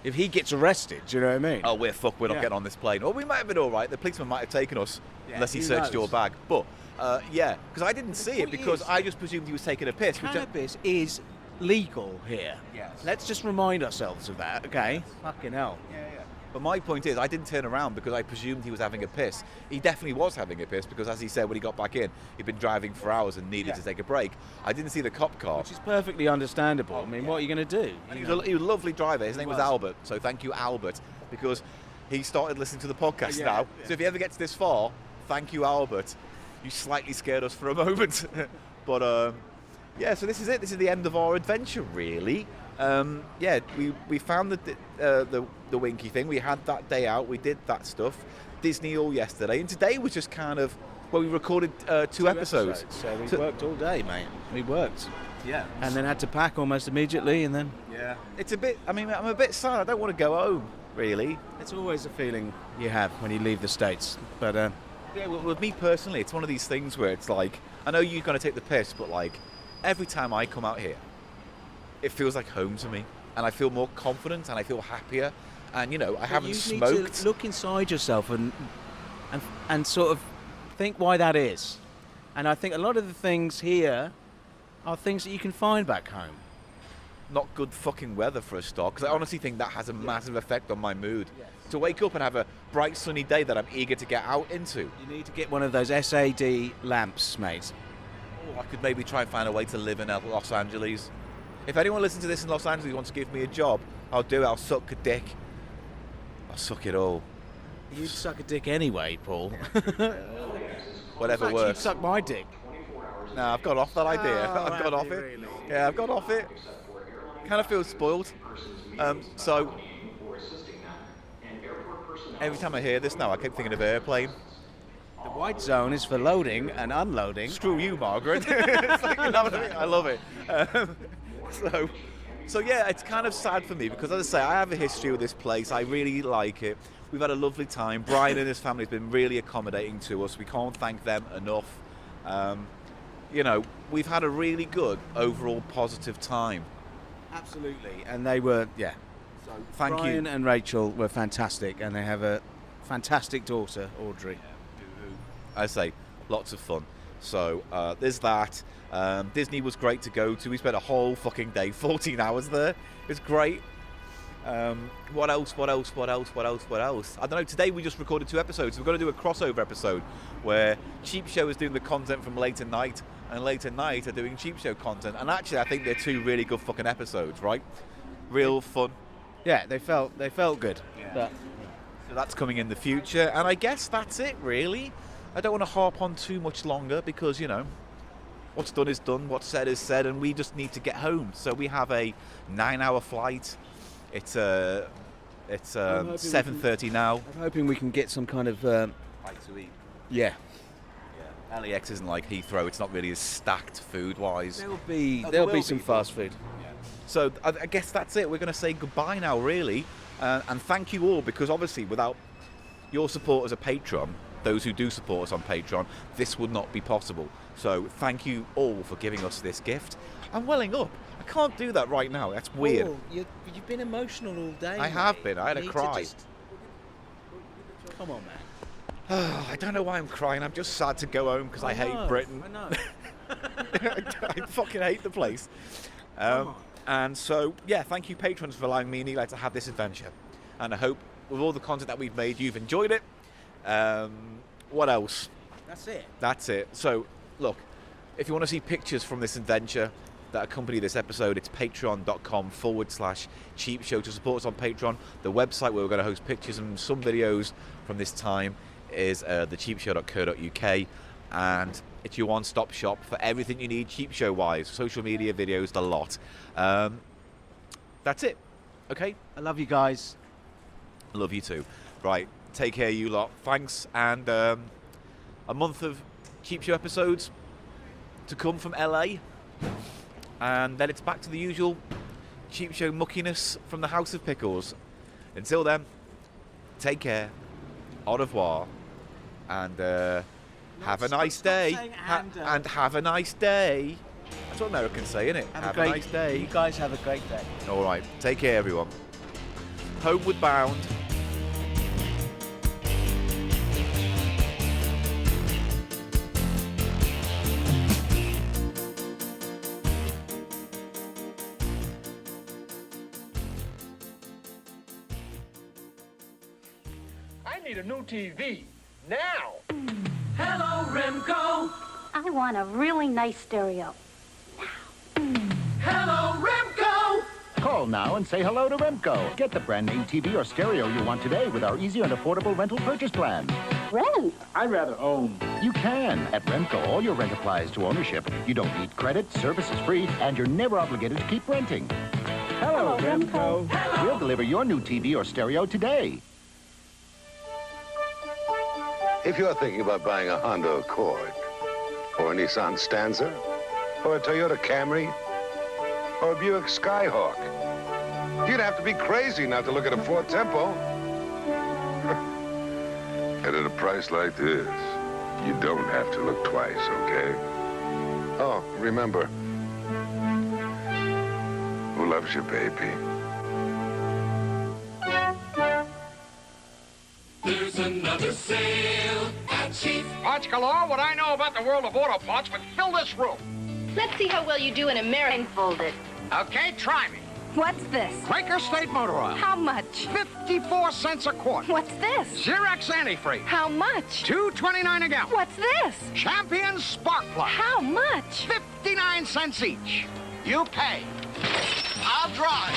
If he gets arrested, do you know what I mean? Oh, we're fucked. We're not getting on this plane. Or we might have been all right. The policeman might have taken us, unless he searched your bag. But, because I didn't see it, because I just presumed he was taking a piss. Cannabis is legal here. Yes. Let's just remind ourselves of that, okay? Fucking hell. Yeah. But my point is, I didn't turn around because I presumed he was having a piss. He definitely was having a piss because, as he said when he got back in, he'd been driving for hours and needed to take a break. I didn't see the cop car. Which is perfectly understandable. I mean, what are you going to do? And he was a lovely driver. His name was Albert. So thank you, Albert, because he started listening to the podcast now. Yeah. So if he ever gets this far, thank you, Albert. You slightly scared us for a moment. But, so this is it. This is the end of our adventure, really. We found the Winkie thing. We had that day out. We did that stuff. Disney all yesterday, and today was just kind of we recorded two episodes. So we worked all day, mate. We worked. Yeah. And then had to pack almost immediately, and then. Yeah. It's a bit. I mean, I'm a bit sad. I don't want to go home. Really. It's always a feeling you have when you leave the States, but. Well, with me personally, it's one of these things where it's like I know you're going to take the piss, but like every time I come out here, it feels like home to me, and I feel more confident and I feel happier, and I haven't smoked. You need to look inside yourself and sort of think why that is, and I think a lot of the things here are things that you can find back home. Not good fucking weather for a start, because I honestly think that has a massive effect on my mood. Yes. To wake up and have a bright sunny day that I'm eager to get out into. You need to get one of those SAD lamps, mate. I could maybe try and find a way to live in Los Angeles. If anyone listening to this in Los Angeles wants to give me a job, I'll do it. I'll suck a dick. I'll suck it all. You'd suck a dick anyway, Paul. Whatever works. You'd suck my dick. No, I've got off that idea. Oh, I've got off it. Really? Yeah, I've got off it. Kind of feel spoiled. So every time I hear this now, I keep thinking of Airplane. The white zone is for loading and unloading. Screw you, Margaret. It's like, I love it. So yeah, it's kind of sad for me because, as I say, I have a history with this place. I really like it. We've had a lovely time. Brian and his family have been really accommodating to us. We can't thank them enough. We've had a really good overall positive time. Absolutely, and they were, So thank you. Brian and Rachel were fantastic, and they have a fantastic daughter, Audrey. I say, lots of fun. So there's that. Disney was great to go to. We spent a whole fucking day, 14 hours there. It was great. What else? I don't know. Today we just recorded 2 episodes. We're going to do a crossover episode where Cheap Show is doing the content from Late at Night, and Late at Night are doing Cheap Show content. And actually, I think they're 2 really good fucking episodes, right? Real fun. Yeah, they felt good. Yeah. So that's coming in the future, and I guess that's it, really. I don't want to harp on too much longer because, what's done is done, what's said is said, and we just need to get home. So we have a 9-hour flight. It's 7:30 now. I'm hoping we can get some kind of bite to eat. Yeah. LAX isn't like Heathrow. It's not really as stacked food-wise. There'll be some fast food. Yeah. So I guess that's it. We're going to say goodbye now, really, and thank you all, because obviously without your support as a patron, those who do support us on Patreon, this would not be possible. So thank you all for giving us this gift. I'm welling up. I can't do that right now. That's weird. Oh, you've been emotional all day. I have been. I had a cry. Come on, man. I don't know why I'm crying. I'm just sad to go home because I hate Britain. I know. I fucking hate the place. And so, thank you, patrons, for allowing me and Eli to have this adventure. And I hope with all the content that we've made, you've enjoyed it. What else? That's it. So, look, if you want to see pictures from this adventure that accompany this episode, it's patreon.com/CheapShow to support us on Patreon. The website where we're going to host pictures and some videos from this time is thecheapshow.co.uk, and it's your one-stop shop for everything you need Cheap Show-wise, social media, videos, the lot. That's it. Okay? I love you guys. I love you too. Right, take care, you lot. Thanks, and a month of Cheap Show episodes to come from LA, and then it's back to the usual Cheap Show muckiness from the House of Pickles. Until then, take care, au revoir, and have a nice day. And have a nice day. That's what Americans say, isn't it? Have a nice day. You guys have a great day. All right, take care, everyone. Homeward bound. I need a new TV. Now! Hello, Remco. I want a really nice stereo. Hello, Remco. Call now and say hello to Remco. Get the brand name TV or stereo you want today with our easy and affordable rental purchase plan. Rent? I'd rather own. You can. At Remco, all your rent applies to ownership. You don't need credit, service is free, and you're never obligated to keep renting. Hello, Remco. Hello. We'll deliver your new TV or stereo today. If you're thinking about buying a Honda Accord, or a Nissan Stanza, or a Toyota Camry, or a Buick Skyhawk, you'd have to be crazy not to look at a Ford Tempo. And at a price like this, you don't have to look twice, okay? Oh, remember, who loves you, baby? There's another sale at Cheap. Parts galore, what I know about the world of auto parts would fill this room. Let's see how well you do in American folded. Okay, try me. What's this? Quaker State Motor Oil. How much? 54 cents a quart. What's this? Xerox Antifreeze. How much? $2.29 a gallon. What's this? Champion Spark Plug. How much? 59 cents each. You pay. I'll drive.